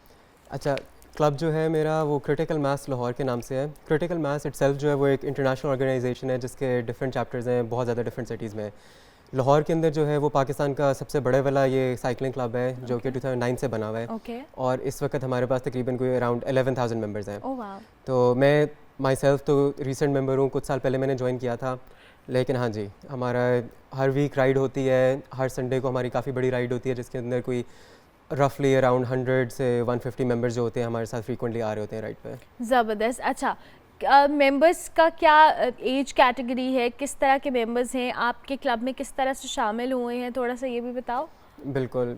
अच्छा, क्लब जो है मेरा वो क्रिटिकल मास लाहौर के नाम से है। क्रिटिकल मास इटसेल्फ जो है वो एक इंटरनेशनल ऑर्गेनाइजेशन है जिसके डिफरेंट चैप्टर्स हैं बहुत ज़्यादा डिफरेंट सिटीज़ में। लाहौर के अंदर जो है वो पाकिस्तान का सबसे बड़े वाला ये साइकिलिंग क्लब है जो कि 2009 से बना हुआ है। और इस वक्त हमारे पास तकरीबन कोई अराउंड 11,000 मेम्बर्स हैं। तो मैं माई सेल्फ तो रिसेंट मेम्बर हूँ, कुछ साल पहले मैंने ज्वाइन किया था। लेकिन हाँ जी, हमारा हर वीक राइड होती है, हर संडे को हमारी काफ़ी बड़ी राइड होती है जिसके अंदर कोई रफली अराउंड 100 से 150 मेंबर्स जो होते हैं हमारे साथ फ्रीक्वेंटली आ रहे होते हैं राइड पे। ज़बरदस्त। अच्छा, मेंबर्स का क्या एज कैटेगरी है, किस तरह के मेंबर्स हैं आपके क्लब में, किस तरह से शामिल हुए हैं, थोड़ा सा ये भी बताओ। बिल्कुल,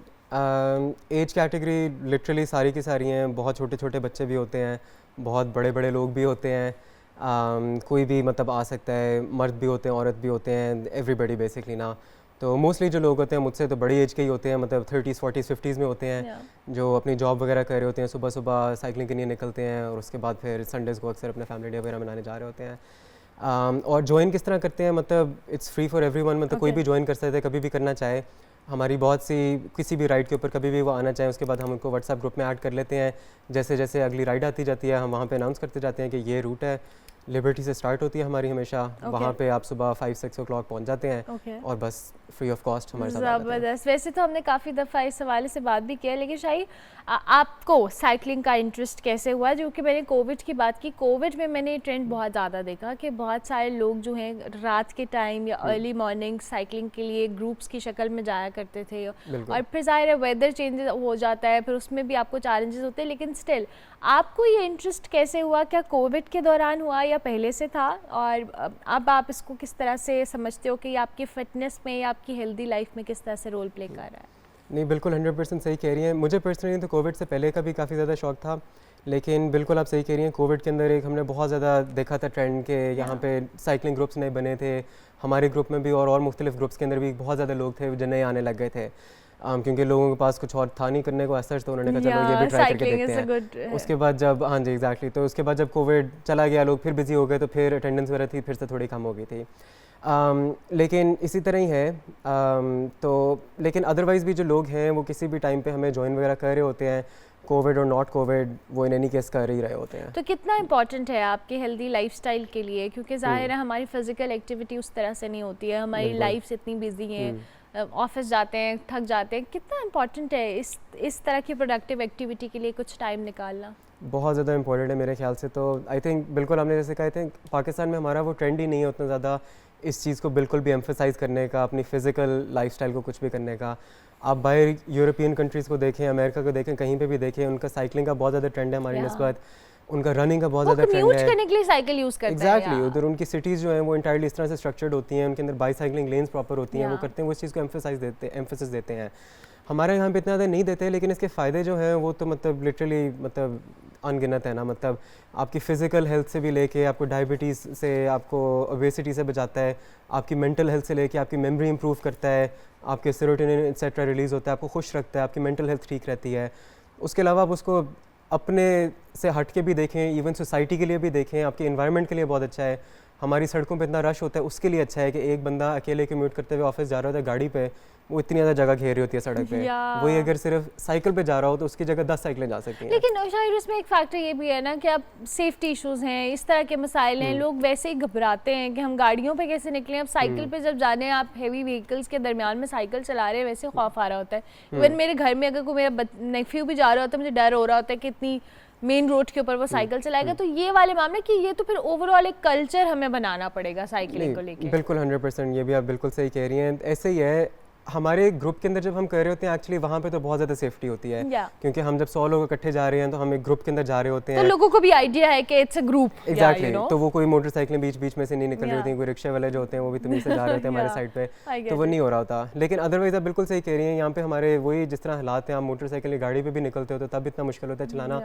एज कैटेगरी लिटरली सारी की सारी हैं, बहुत छोटे छोटे बच्चे भी होते हैं, बहुत बड़े बड़े लोग भी होते हैं, कोई भी मतलब आ सकता है, मर्द भी होते हैं, औरत भी होते हैं, एवरीबडी बेसिकली ना। तो मोस्टली जो लोग होते हैं मुझसे तो बड़ी एज के ही होते हैं, मतलब 30s 40s 50s में होते हैं, जो अपनी जॉब वगैरह कर रहे होते हैं, सुबह सुबह साइकिलिंग के लिए निकलते हैं और उसके बाद फिर संडेज़ को अक्सर अपने फैमिली डे वगैरह मनाने जा रहे होते हैं। और ज्वाइन किस तरह करते हैं, मतलब इट्स फ्री फॉर एवरीवन, मतलब कोई भी ज्वाइन कर सकते हैं कभी भी करना चाहे। हमारी बहुत सी किसी भी राइड के ऊपर कभी भी वो आना चाहें, उसके बाद हम उनको व्हाट्सएप ग्रुप में ऐड कर लेते हैं। जैसे जैसे अगली राइड आती जाती है हम वहाँ पे अनाउंस करते जाते हैं कि ये रूट है, लिबर्टी से स्टार्ट होती है हमारी हमेशा, वहाँ पे आप सुबह 5-6 o'clock पहुँच जाते हैं और बस फ्री ऑफ कॉस्ट हमारे साथ। ज़बरदस्त। वैसे तो हमने काफ़ी दफ़ा इस हवाले से बात भी किया, लेकिन शाही आपको साइकिलिंग का इंटरेस्ट कैसे हुआ? जो कि मैंने कोविड की बात की, कोविड में मैंने ट्रेंड बहुत ज़्यादा देखा कि बहुत सारे लोग जो हैं रात के टाइम या अर्ली मॉर्निंग साइकिलिंग के लिए ग्रुप्स की शक्ल में जाया करते थे। और फिर ज़ाहिर है वेदर चेंज हो जाता है, फिर उसमें भी आपको चैलेंजेस होते हैं, लेकिन स्टिल आपको ये इंटरेस्ट कैसे हुआ? क्या कोविड के दौरान हुआ या पहले से था? और अब आप इसको किस तरह से समझते हो कि आपकी फ़िटनेस में या आपकी हेल्दी लाइफ में किस तरह से रोल प्ले कर रहा है? नहीं, बिल्कुल 100% सही कह रही हैं। मुझे पर्सनली तो कोविड से पहले का भी काफ़ी ज़्यादा शौक था, लेकिन बिल्कुल आप सही कह रही हैं, कोविड के अंदर एक हमने बहुत ज़्यादा देखा था ट्रेंड के यहाँ पे साइकिलिंग ग्रुप्स नए बने थे, हमारे ग्रुप में भी और मुख्तलिफ ग्रुप्स के अंदर भी बहुत ज़्यादा लोग थे जो नए आने लग गए थे, क्योंकि लोगों के पास कुछ और था नहीं करने को ऐसा, तो उन्होंने कहा चलो ये भी ट्राई करके देखते हैं। उसके बाद जब हाँ जी एग्जैक्टली, तो उसके बाद जब कोविड चला गया, लोग फिर बिजी हो गए, तो फिर अटेंडेंस वगैरह थी फिर से थोड़ी कम हो गई थी। लेकिन इसी तरह ही है, तो लेकिन अदरवाइज़ भी जो लोग हैं वो किसी भी टाइम पे हमें ज्वाइन वगैरह कर रहे होते हैं, कोविड और नॉट कोविड, वो इन एनी केस कर ही रहे होते हैं। तो कितना इंपॉर्टेंट है आपकी हेल्दी लाइफस्टाइल के लिए? क्योंकि ज़ाहिर है हमारी फिजिकल एक्टिविटी उस तरह से नहीं होती है, हमारी लाइफ इतनी बिजी है, ऑफिस जाते हैं, थक जाते हैं, कितना इंपॉर्टेंट है इस तरह की प्रोडक्टिव एक्टिविटी के लिए कुछ टाइम निकालना? बहुत ज़्यादा इंपॉर्टेंट है मेरे ख्याल से। तो आई थिंक बिल्कुल आपने जैसे कहा थे, पाकिस्तान में हमारा वो ट्रेंड ही नहीं है उतना ज़्यादा इस चीज़ को बिल्कुल भी एम्फेसाइज़ करने का, अपनी फ़िज़िकल लाइफस्टाइल को कुछ भी करने का। आप बाहर यूरोपियन कंट्रीज़ को देखें, अमेरिका को देखें, कहीं पे भी देखें, उनका साइकिलिंग का बहुत ज़्यादा ट्रेंड है हमारी निस्बत, उनका रनिंग का बहुत ज़्यादा ट्रेंड है, करने के लिए साइकिल यूज़ करते हैं। एग्जैक्टली, उधर उनकी सिटीज़ जो हैं वो इंटायरली इस तरह से स्ट्रक्चर्ड होती हैं, उनके अंदर बाईसाइकिलिंग लेन्स प्रॉपर होती हैं, वो करते हैं, वो इस चीज़ को एम्फेसिस देते हैं। हमारे यहाँ पे इतना ज़्यादा नहीं देते, लेकिन इसके फ़ायदे जो हैं वो तो मतलब लिटरली मतलब अनगिनत है ना। मतलब आपकी फ़िज़िकल हेल्थ से भी लेके आपको डायबिटीज़ से, आपको ओबेसिटी से बचाता है, आपकी मेंटल हेल्थ से लेके आपकी मेमोरी इंप्रूव करता है, आपके सेरोटोनिन एक्सेट्रा रिलीज़ होता है, आपको खुश रखता है, आपकी मेंटल हेल्थ ठीक रहती है। उसके अलावा आप उसको अपने से हट के भी देखें, इवन सोसाइटी के लिए भी देखें, आपके इन्वायरमेंट के लिए बहुत अच्छा है। हमारी सड़कों पे इतना रश होता है, उसके लिए अच्छा है कि एक बंदा अकेले कम्यूट करते हुए ऑफिस जा रहा होता है गाड़ी पे, वो इतनी ज़्यादा जगह घेर रही होती है सड़क पे। वही अगर सिर्फ साइकिल पे जा रहा हो तो उसकी जगह 10 साइकिलें जा सकती हैं। लेकिन शायद इसमें एक फैक्टर ये भी है ना कि अब सेफ्टी इश्यूज हैं, इस तरह के मसाइल हैं, लोग वैसे ही घबराते हैं कि हम गाड़ियों पे कैसे निकलें। अब साइकिल पे जब जाने हैं आप हेवी व्हीकल्स के दरमियान में साइकिल चला रहे हैं, वैसे खौफ आ रहा होता है। इवन मेरे घर में अगर कोई मेरा नेफ्यू भी जा रहा होता है, मुझे डर हो रहा होता है कि इतनी मेन रोड के ऊपर वो साइकिल चलाएगा। तो ये वाले मामले कि ये तो फिर ओवरऑल एक कल्चर हमें बनाना पड़ेगा साइकिलिंग को लेके। बिल्कुल 100%, ये भी आप बिल्कुल सही कह रही हैं। ऐसे ही है, हमारे ग्रुप के अंदर जब हम कर रहे होते हैं एक्चुअली वहाँ पे तो बहुत ज़्यादा सेफ्टी होती है, क्योंकि हम जब 100 लोग इकट्ठे जा रहे हैं तो हम एक ग्रुप के अंदर जा रहे होते हैं, तो लोगों को भी आइडिया है कि इट्स अ ग्रुप। एग्जैक्टली तो वो कोई मोटरसाइकिलें बीच बीच में से नहीं निकल रही होती, कोई रिक्शे वाले जो होते हैं वो भी तमीज़ से जा रहे होते हैं हमारे साइड पे, तो वो नहीं हो रहा होता। लेकिन अदरवाइज आप बिल्कुल सही कह रही हैं, यहाँ पे हमारे वही जिस तरह हालात हैं, आप मोटरसाइकिल गाड़ी पे भी निकलते हो तो तब इतना मुश्किल होता है चलाना,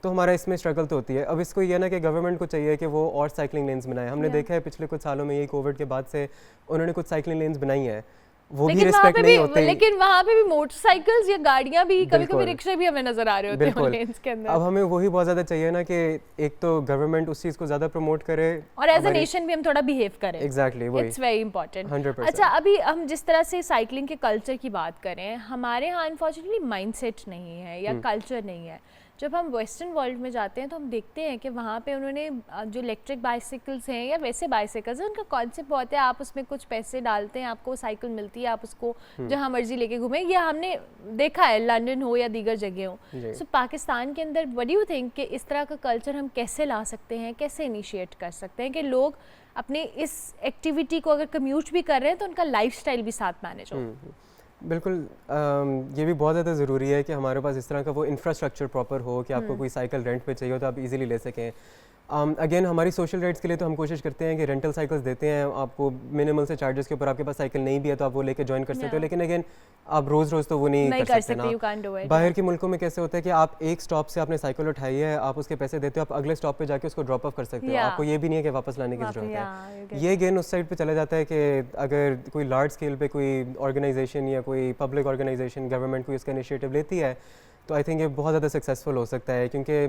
तो हमारा इसमें स्ट्रगल तो होती है। अब इसको ये ना कि गवर्नमेंट को चाहिए कि वो और साइकिलिंग लेन्स बनाए। हमने देखा है पिछले कुछ सालों में, यही कोविड के बाद से उन्होंने कुछ साइकिलिंग लेन्स बनाई हैं, वो भी रिस्पेक्ट नहीं होते। लेकिन वहाँ पे भी मोटरसाइकिल्स या गाड़ियाँ भी, कभी-कभी रिक्शे भी हमें नजर आ रहे होते हैं लेन्स के अंदर। अब हमें वही बहुत ज़्यादा चाहिए ना कि एक तो गवर्नमेंट उस चीज़ को ज़्यादा प्रमोट करे और एज अ नेशन भी हम थोड़ा बिहेव करें। एग्जैक्टली वही, इट्स वेरी इंपॉर्टेंट। 100%। अच्छा, अभी हम जिस तरह से साइकिलिंग के कल्चर की बात करें, हमारे यहाँ अनफॉर्चुनेटली माइंडसेट नहीं है या कल्चर नहीं है। जब हम वेस्टर्न वर्ल्ड में जाते हैं तो हम देखते हैं कि वहाँ पे उन्होंने जो इलेक्ट्रिक बाइसिकल्स हैं या वैसे बाइसिकल्स हैं, उनका कॉन्सेप्ट बहुत है, आप उसमें कुछ पैसे डालते हैं, आपको साइकिल मिलती है, आप उसको जहाँ मर्जी लेके घूमें। या हमने देखा है लंदन हो या दीगर जगह हो। सो पाकिस्तान के अंदर व्हाट डू यू थिंक कि इस तरह का कल्चर हम कैसे ला सकते हैं, कैसे इनिशिएट कर सकते हैं कि लोग अपने इस एक्टिविटी को अगर कम्यूट भी कर रहे हैं तो उनका लाइफस्टाइल भी साथ मैनेज हो? बिल्कुल, ये भी बहुत ज़्यादा ज़रूरी है कि हमारे पास इस तरह का वो इंफ्रास्ट्रक्चर प्रॉपर हो कि आपको कोई साइकिल रेंट पे चाहिए हो तो आप इजीली ले सकें। अगेन हमारी सोशल राइट्स के लिए तो हम कोशिश करते हैं कि रेंटल साइकिल्स देते हैं आपको मिनिमल से चार्जेस के ऊपर। आपके पास साइकिल नहीं भी है तो आप वो लेके ज्वाइन कर सकते हो, लेकिन अगेन आप रोज़ रोज़ तो वो नहीं कर सकते ना। बाहर के मुल्कों में कैसे होता है कि आप एक स्टॉप से आपने साइकिल उठाई है, आप उसके पैसे देते हो, आप अगले स्टॉप पे जाके उसको ड्रॉप ऑफ कर सकते हो, आपको ये भी नहीं है कि वापस लाने की ज़रूरत है। ये अगेन उस साइड पे चला जाता है कि अगर कोई लार्ज स्केल पे कोई ऑर्गेनाइजेशन या कोई पब्लिक ऑर्गेनाइजेशन गवर्नमेंट कोई इसका इनिशिएटिव लेती है तो आई थिंक ये बहुत ज़्यादा सक्सेसफुल हो सकता है, क्योंकि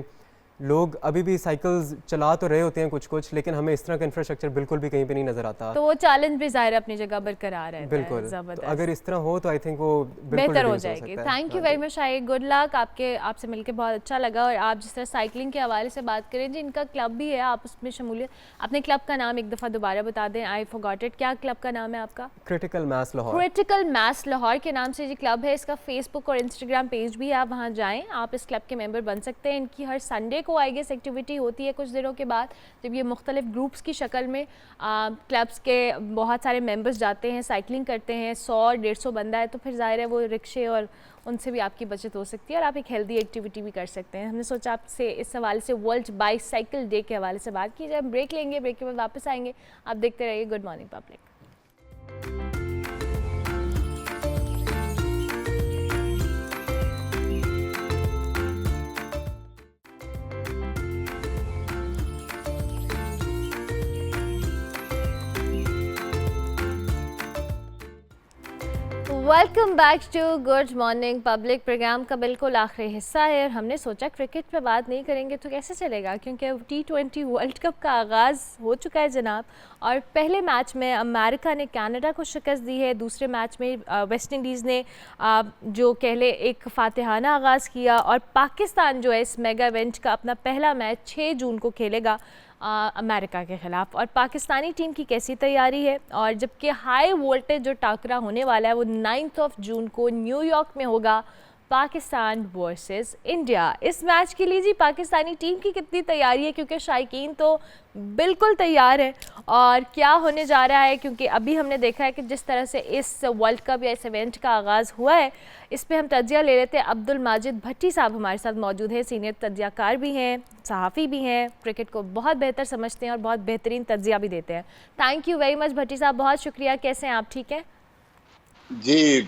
लोग अभी भी साइकिल्स चला तो रहे होते हैं कुछ कुछ, लेकिन हमें इस तरह का इंफ्रास्ट्रक्चर बिल्कुल भी कहीं पे नहीं नजर आता। तो वो चैलेंज भी ज़ाहिर अपनी जगह बरकरार है। बिल्कुल, तो अगर इस तरह हो तो आई थिंक वो बेहतर हो जाएगी। Thank you very much Shahid, good luck. आपसे मिलकर बहुत अच्छा लगा। और आप जिस तरह साइकिलिंग के हवाले से बात करें, जी इनका क्लब भी है, आप उसमें शमूलियत, अपने क्लब का नाम एक दफ़ा दोबारा बता दें, आई फॉरगॉट इट। क्या क्लब का नाम है आपका? Critical mass Lahore. Critical mass Lahore के नाम से जी क्लब है। इसका फेसबुक और इंस्टाग्राम पेज भी है, आप वहाँ जाएँ, आप इस क्लब के मेंबर बन सकते हैं। इनकी हर संडे को आई गेस एक्टिविटी होती है कुछ दिनों के बाद, जब ये मुख्तलिफ ग्रुप्स की शक्ल में क्लब्स के बहुत सारे मेंबर्स जाते हैं, साइकिलिंग करते हैं। 100-150 बंदा है तो फिर जाहिर है वो रिक्शे और उनसे भी आपकी बचत हो सकती है और आप एक हेल्दी एक्टिविटी भी कर सकते हैं। हमने सोचा आपसे इस हवाले से वर्ल्ड बाइसाइकिल डे के हवाले से बात की जाए। हम ब्रेक लेंगे, ब्रेक के बाद वापस आएंगे। आप देखते रहिए good morning public. Welcome back to good morning public. Programme का बिल्कुल आखिरी हिस्सा है और हमने सोचा क्रिकेट पे बात नहीं करेंगे तो कैसे चलेगा, क्योंकि T20 वर्ल्ड कप का आगाज़ हो चुका है जनाब। और पहले मैच में अमेरिका ने कनाडा को शिकस्त दी है, दूसरे मैच में वेस्ट इंडीज़ ने जो कहले एक फातिहाना आगाज़ किया। और पाकिस्तान जो है इस मेगा इवेंट का अपना पहला मैच 6 जून को खेलेगा अमेरिका के ख़िलाफ़। और पाकिस्तानी टीम की कैसी तैयारी है, और जबकि हाई वोल्टेज जो टाकरा होने वाला है वो 9 जून को न्यूयॉर्क में होगा, पाकिस्तान वर्सेस इंडिया। इस मैच के लिए जी पाकिस्तानी टीम की कितनी तैयारी है, क्योंकि शायकीन तो बिल्कुल तैयार है। और क्या होने जा रहा है, क्योंकि अभी हमने देखा है कि जिस तरह से इस वर्ल्ड कप या इस इवेंट का आगाज़ हुआ है, इस पे हम तज्जिया ले लेते हैं। अब्दुल माजिद भट्टी साहब हमारे साथ मौजूद है, सीनियर तज्जियाकार भी हैं, सहाफ़ी भी हैं, क्रिकेट को बहुत बेहतर समझते हैं और बहुत बेहतरीन तज्जिया भी देते हैं। थैंक यू वेरी मच भट्टी साहब, बहुत शुक्रिया। कैसे हैं आप, ठीक हैं? जी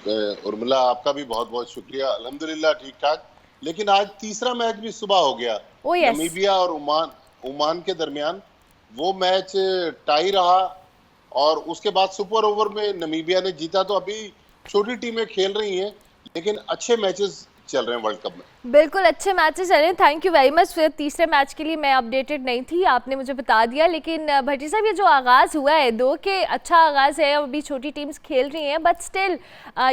उर्मिला, आपका भी बहुत बहुत शुक्रिया। अल्हम्दुलिल्लाह ठीक ठाक। लेकिन आज तीसरा मैच भी सुबह हो गया, नमीबिया और ओमान के दरमियान। वो मैच टाई रहा और उसके बाद सुपर ओवर में नमीबिया ने जीता। तो अभी छोटी टीमें खेल रही हैं लेकिन अच्छे मैचेस चल रहे हैं वर्ल्ड कप में। बिल्कुल अच्छे मैचेस चल रहे हैं, थैंक यू वेरी मच। फिर तीसरे मैच के लिए मैं अपडेटेड नहीं थी, आपने मुझे बता दिया। लेकिन भट्टी साहब, ये जो आगाज़ हुआ है दो के, अच्छा आगाज़ है, अभी छोटी टीम्स खेल रही हैं, बट स्टिल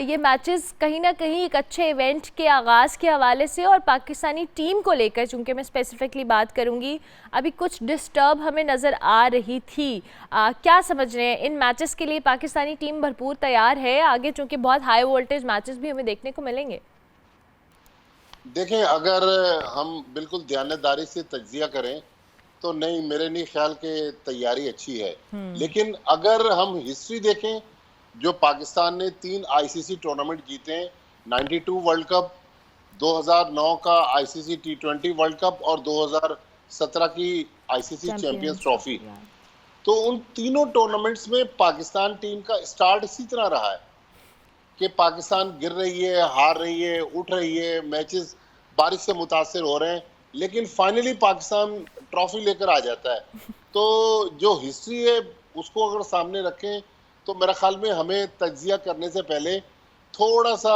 ये मैचेस कहीं ना कहीं एक अच्छे इवेंट के आगाज़ के हवाले से और पाकिस्तानी टीम को लेकर, चूँकि मैं स्पेसिफिकली बात करूँगी, अभी कुछ डिस्टर्ब हमें नज़र आ रही थी। क्या समझ रहे हैं, इन मैचेस के लिए पाकिस्तानी टीम भरपूर तैयार है आगे, चूँकि बहुत हाई वोल्टेज मैचेस भी हमें देखने को मिलेंगे? देखें, अगर हम बिल्कुल ध्यानदारी से तज्जिया करें तो नहीं, मेरे नहीं ख्याल के तैयारी अच्छी है। लेकिन अगर हम हिस्ट्री देखें, जो पाकिस्तान ने 3 आईसीसी टूर्नामेंट जीते हैं, 92 वर्ल्ड कप, 2009 का आईसीसी T20 वर्ल्ड कप और 2017 की आईसीसी चैंपियंस ट्रॉफी, तो उन तीनों टूर्नामेंट्स में पाकिस्तान टीम का स्टार्ट इसी तरह रहा है कि पाकिस्तान गिर रही है, हार रही है, उठ रही है, मैचेस बारिश से मुतासिर हो रहे हैं, लेकिन फाइनली पाकिस्तान ट्रॉफी लेकर आ जाता है। तो जो हिस्ट्री है उसको अगर सामने रखें तो मेरे ख्याल में हमें तज्जिया करने से पहले थोड़ा सा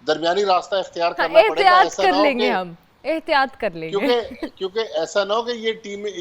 दरमियानी रास्ता इख्तियार करना पड़ेगा। ऐसा कर ना हो लेंगे कि हम, एहतियात कर लेंगे, क्योंकि ऐसा ना हो कि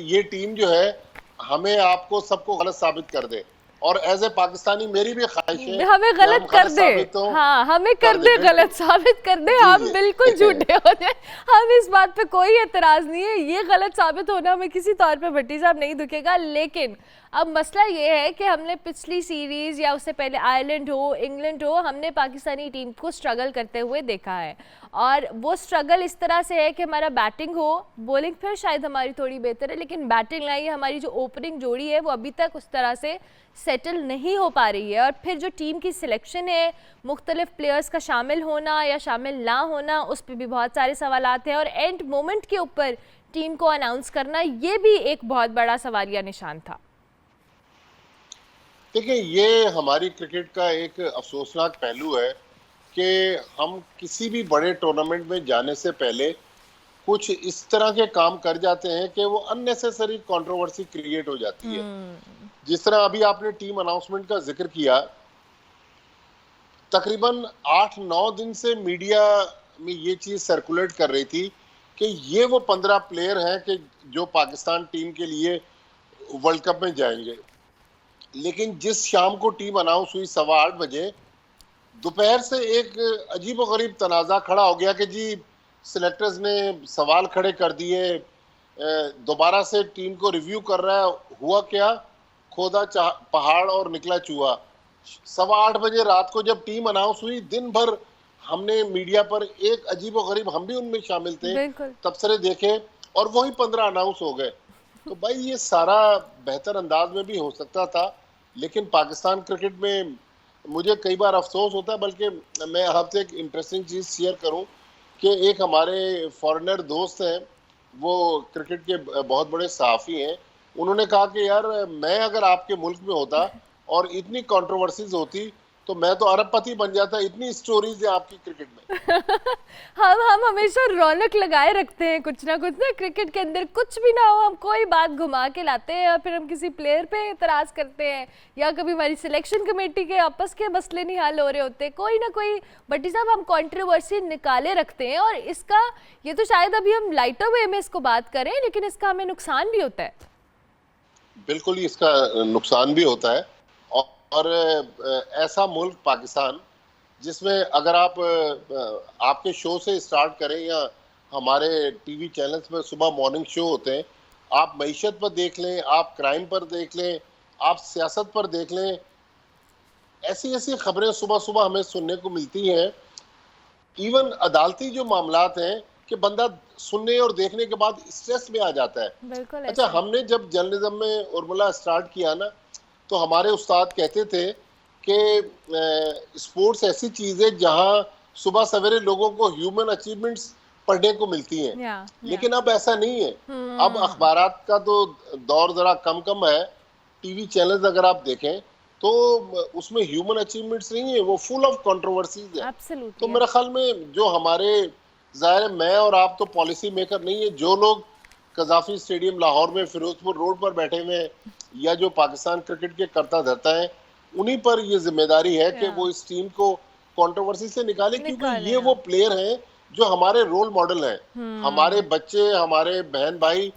ये टीम जो है हमें आपको सबको गलत साबित कर दे। और एज ए पाकिस्तानी मेरी भी ख्वाहिश है हमें गलत कर दे, हाँ हमें कर दे, गलत साबित कर दे, हम बिल्कुल झूठे हो जाए, हम इस बात पे कोई एतराज नहीं है। ये गलत साबित होना हमें किसी तौर पे भट्टी साहब नहीं दुखेगा। लेकिन अब मसला ये है कि हमने पिछली सीरीज़ या उससे पहले आयरलैंड हो, इंग्लैंड हो, हमने पाकिस्तानी टीम को स्ट्रगल करते हुए देखा है, और वो स्ट्रगल इस तरह से है कि हमारा बैटिंग हो, बॉलिंग फिर शायद हमारी थोड़ी बेहतर है, लेकिन बैटिंग लाइन, हमारी जो ओपनिंग जोड़ी है वो अभी तक उस तरह से सेटल नहीं हो पा रही है। और फिर जो टीम की सिलेक्शन है, मुख्तलिफ प्लेयर्स का शामिल होना या शामिल ना होना, उस पर भी बहुत सारे सवालात हैं, और एंड मोमेंट के ऊपर टीम को अनाउंस करना, ये भी एक बहुत बड़ा सवालिया निशान था। देखिए, ये हमारी क्रिकेट का एक अफसोसनाक पहलू है कि हम किसी भी बड़े टूर्नामेंट में जाने से पहले कुछ इस तरह के काम कर जाते हैं कि वो अननेसेसरी कंट्रोवर्सी क्रिएट हो जाती है। जिस तरह अभी आपने टीम अनाउंसमेंट का जिक्र किया, तकरीबन 8-9 दिन से मीडिया में ये चीज़ सर्कुलेट कर रही थी कि ये वो 15 प्लेयर हैं कि जो पाकिस्तान टीम के लिए वर्ल्ड कप में जाएंगे। लेकिन जिस शाम को टीम अनाउंस हुई 8:15 बजे, दोपहर से एक अजीब व गरीब तनाज़ा खड़ा हो गया कि जी सिलेक्टर्स ने सवाल खड़े कर दिए, दोबारा से टीम को रिव्यू कर रहा है। हुआ क्या, खोदा पहाड़ और निकला चूहा। 8:15 बजे रात को जब टीम अनाउंस हुई, दिन भर हमने मीडिया पर एक अजीब व गरीब, हम भी उनमें शामिल थे, तबसरे देखे और वही 15 अनाउंस हो गए। तो भाई ये सारा बेहतर अंदाज में भी हो सकता था, लेकिन पाकिस्तान क्रिकेट में मुझे कई बार अफसोस होता है। बल्कि मैं आपसे एक इंटरेस्टिंग चीज़ शेयर करूं कि एक हमारे फॉरेनर दोस्त हैं, वो क्रिकेट के बहुत बड़े सहाफ़ी हैं, उन्होंने कहा कि यार मैं अगर आपके मुल्क में होता और इतनी कंट्रोवर्सीज होती तो मैं तो अरबपति बन जाता, इतनी स्टोरीज है आपकी क्रिकेट में। हम हमेशा रौनक लगाए रखते हैं कुछ ना क्रिकेट के अंदर, कुछ भी ना हो हम कोई बात घुमा के लाते हैं, या फिर हम किसी प्लेयर पे एतराज़ करते हैं, या कभी हमारी सिलेक्शन कमेटी के आपस के मसले नहीं हल हो रहे होते, कोई ना कोई भट्टी साहब हम कंट्रोवर्सी निकाले रखते हैं। और इसका, ये तो शायद अभी हम लाइटर वे में इसको बात करें, लेकिन इसका हमें नुकसान भी होता है। बिल्कुल ही इसका नुकसान भी होता है। और ऐसा मुल्क पाकिस्तान, जिसमें अगर आप आपके शो से स्टार्ट करें या हमारे टीवी चैनल्स में सुबह मॉर्निंग शो होते हैं, आप मईशत पर देख लें, आप क्राइम पर देख लें, आप सियासत पर देख लें, ऐसी ऐसी खबरें सुबह सुबह हमें सुनने को मिलती हैं। इवन अदालती जो मामलात हैं कि बंदा सुनने और देखने के बाद स्ट्रेस में आ जाता है। अच्छा, हमने जब जर्नलिज्म में उर्मिला स्टार्ट किया ना, तो हमारे उस्ताद कहते थे कि स्पोर्ट्स ऐसी चीज़ है जहां सुबह सवेरे लोगों को ह्यूमन अचीवमेंट्स पढ़ने को मिलती हैं। लेकिन अब ऐसा नहीं है। अब अखबारात का तो दौर ज़रा कम है। टीवी चैनल्स अगर आप देखें तो उसमें ह्यूमन अचीवमेंट्स नहीं है, वो फुल ऑफ कंट्रोवर्सीज है। तो मेरे ख्याल में जो हमारे, ज़ाहिर मैं और आप तो पॉलिसी मेकर नहीं है, जो लोग कज़ाफ़ी स्टेडियम लाहौर में फिरोजपुर रोड पर बैठे हुए हैं या जो पाकिस्तान क्रिकेट के करता धरता है, उन्हीं पर ये जिम्मेदारी है कि वो इस टीम को कंट्रोवर्सी से निकाले, क्योंकि ये वो प्लेयर हैं जो हमारे रोल मॉडल हैं। हमारे बच्चे, हमारे बहन भाई,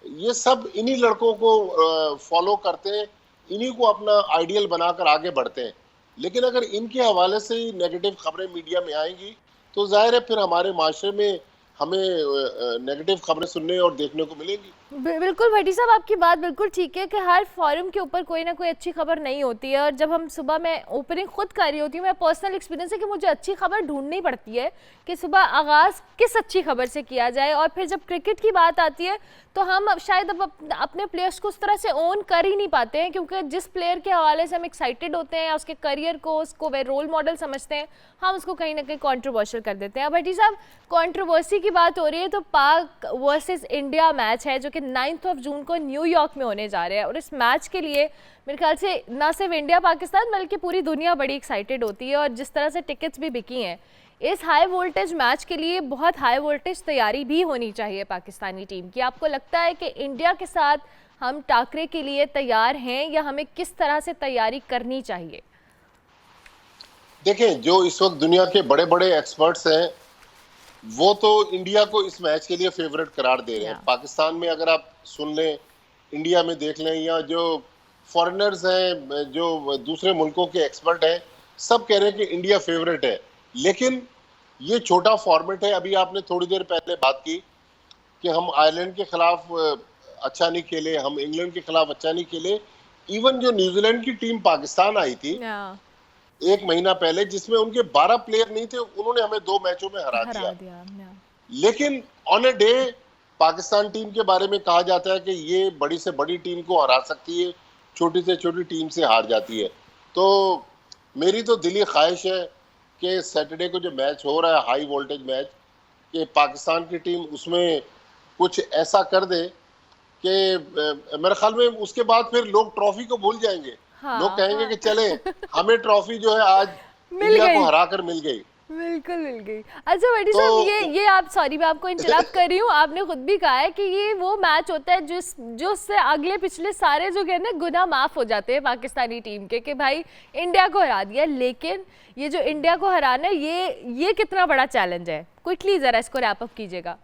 ये सब इन्हीं लड़कों को फॉलो करते हैं, इन्हीं को अपना आइडियल बनाकर आगे बढ़ते हैं। लेकिन अगर इनके हवाले से ही नेगेटिव खबरें मीडिया में आएंगी तो जाहिर है फिर हमारे माशरे में हमें नेगेटिव खबरें सुनने और देखने को मिलेंगी। बिल्कुल भट्टी साहब, आपकी बात बिल्कुल ठीक है कि हर फोरम के ऊपर कोई ना कोई अच्छी खबर नहीं होती है, और जब हम सुबह, मैं ओपनिंग खुद कर रही होती हूँ, मैं पर्सनल एक्सपीरियंस है कि मुझे अच्छी खबर ढूंढनी पड़ती है कि सुबह आगाज़ किस अच्छी खबर से किया जाए। और फिर जब क्रिकेट की बात आती है तो हम शायद अब अपने प्लेयर्स को उस तरह से ओन कर ही नहीं पाते हैं, क्योंकि जिस प्लेयर के हवाले से हम एक्साइटेड होते हैं, उसके करियर को, उसको वे रोल मॉडल समझते हैं, हम उसको कहीं ना कहीं कॉन्ट्रोवर्शियल कर देते हैं। भट्टी साहब, कॉन्ट्रोवर्सी की बात हो रही है तो पाक वर्सेस इंडिया मैच है जो कि 9 जून को न्यूयॉर्क में होने जा रहे हैं, और इस मैच के लिए मेरे ख्याल से ना सिर्फ इंडिया पाकिस्तान बल्कि पूरी दुनिया बड़ी एक्साइटेड होती है, और जिस तरह से टिकट्स भी बिकी हैं, इस हाई वोल्टेज मैच के लिए बहुत हाई वोल्टेज तैयारी भी होनी चाहिए पाकिस्तानी टीम की। आपको लगता है कि इंडिया के साथ हम टाकरे के लिए तैयार हैं, या हमें किस तरह से तैयारी करनी चाहिए? देखें, जो इस वक्त दुनिया के बड़े बड़े एक्सपर्ट्स हैं वो तो इंडिया को इस मैच के लिए फेवरेट करार दे रहे हैं। पाकिस्तान में अगर आप सुन लें, इंडिया में देख लें, या जो फॉरेनर्स हैं, जो दूसरे मुल्कों के एक्सपर्ट हैं, सब कह रहे हैं कि इंडिया फेवरेट है। लेकिन ये छोटा फॉर्मेट है। अभी आपने थोड़ी देर पहले बात की कि हम आयरलैंड के खिलाफ अच्छा नहीं खेले, हम इंग्लैंड के खिलाफ अच्छा नहीं खेले। इवन जो न्यूजीलैंड की टीम पाकिस्तान आई थी एक महीना पहले, जिसमें उनके 12 प्लेयर नहीं थे, उन्होंने हमें 2 मैचों में हरा दिया। लेकिन on a day Pakistan team के बारे में कहा जाता है कि ये बड़ी से बड़ी टीम को हरा सकती है, छोटी से छोटी टीम से हार जाती है। तो मेरी तो दिली ख्वाहिश है कि सैटरडे को जो मैच हो रहा है, हाई वोल्टेज मैच, कि पाकिस्तान की टीम उसमें कुछ ऐसा कर दे कि मेरे ख्याल में उसके बाद फिर लोग ट्रॉफी को भूल जाएंगे। लोग कहेंगे कि चले, हमें ट्रॉफी जो है आज इंडिया को हरा कर मिल गई। बिल्कुल मिल गई। अच्छा भट्टी साहब, ये आप, सॉरी मैं आपको इंटरप्ट कर रही हूँ, आपने खुद भी कहा है कि ये वो मैच होता है जो उससे अगले पिछले सारे जो कहते हैं गुनाह माफ हो जाते हैं पाकिस्तानी टीम के, कि भाई इंडिया को हरा दिया। लेकिन ये जो इंडिया को हराना है, ये कितना बड़ा चैलेंज है? क्विकली जरा इसको रैप अप कीजिएगा।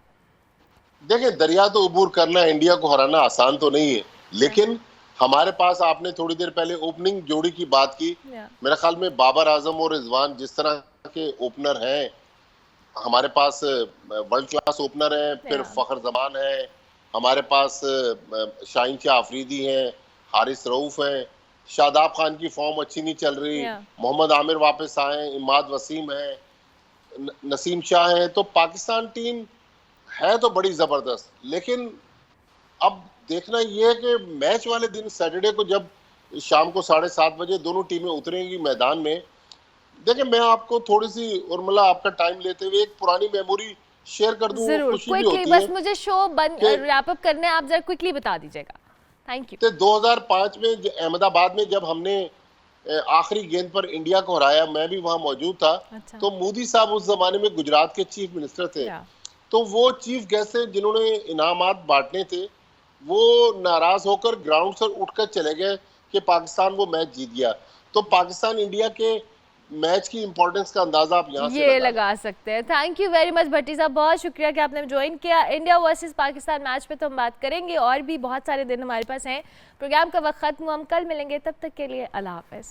देखिए, दरिया तो अबूर करना, इंडिया को हराना आसान तो नहीं है, लेकिन हमारे पास, आपने थोड़ी देर पहले ओपनिंग जोड़ी की बात की, मेरे ख्याल में बाबर आजम और रिजवान जिस तरह के ओपनर हैं, हमारे पास वर्ल्ड क्लास ओपनर हैं। फिर फखर जमान है, हमारे पास शाहीन शाह अफरीदी हैं, हारिस रऊफ हैं, शादाब खान की फॉर्म अच्छी नहीं चल रही, मोहम्मद आमिर वापस आए, इमाद वसीम है, नसीम शाह है। तो पाकिस्तान टीम है तो बड़ी जबरदस्त, लेकिन अब देखना ये है कि मैच वाले दिन सैटरडे को जब शाम को 7:30 बजे दोनों टीमें उतरेंगी मैदान में, देखिए मैं आपको थोड़ी सी उर्मिला आपका टाइम लेते हुए एक पुरानी मेमोरी शेयर कर दूं। खुशी भी होती है। बस मुझे शो बंद रैप अप करना है, आप जरा क्विकली बता दीजिएगा। Thank you. 2005 में अहमदाबाद में जब हमने आखिरी गेंद पर इंडिया को हराया, मैं भी वहां मौजूद था। तो मोदी साहब उस जमाने में गुजरात के चीफ मिनिस्टर थे, तो वो चीफ गेस्ट थे जिन्होंने इनामात बांटने थे, वो नाराज होकर ग्राउंड से उठकर चले गए कि पाकिस्तान वो मैच जीत गया। तो पाकिस्तान इंडिया के मैच की इंपॉर्टेंस का अंदाजा आप यहाँ से लगा सकते हैं। थैंक यू वेरी मच भट्टी साहब, बहुत शुक्रिया कि आपने ज्वाइन किया। इंडिया वर्सेस पाकिस्तान मैच पे तो हम बात करेंगे, और भी बहुत सारे दिन हमारे पास हैं। प्रोग्राम का वक्त खत्म हुआ, हम कल मिलेंगे, तब तक के लिए अल्लाह हाफ़िज़।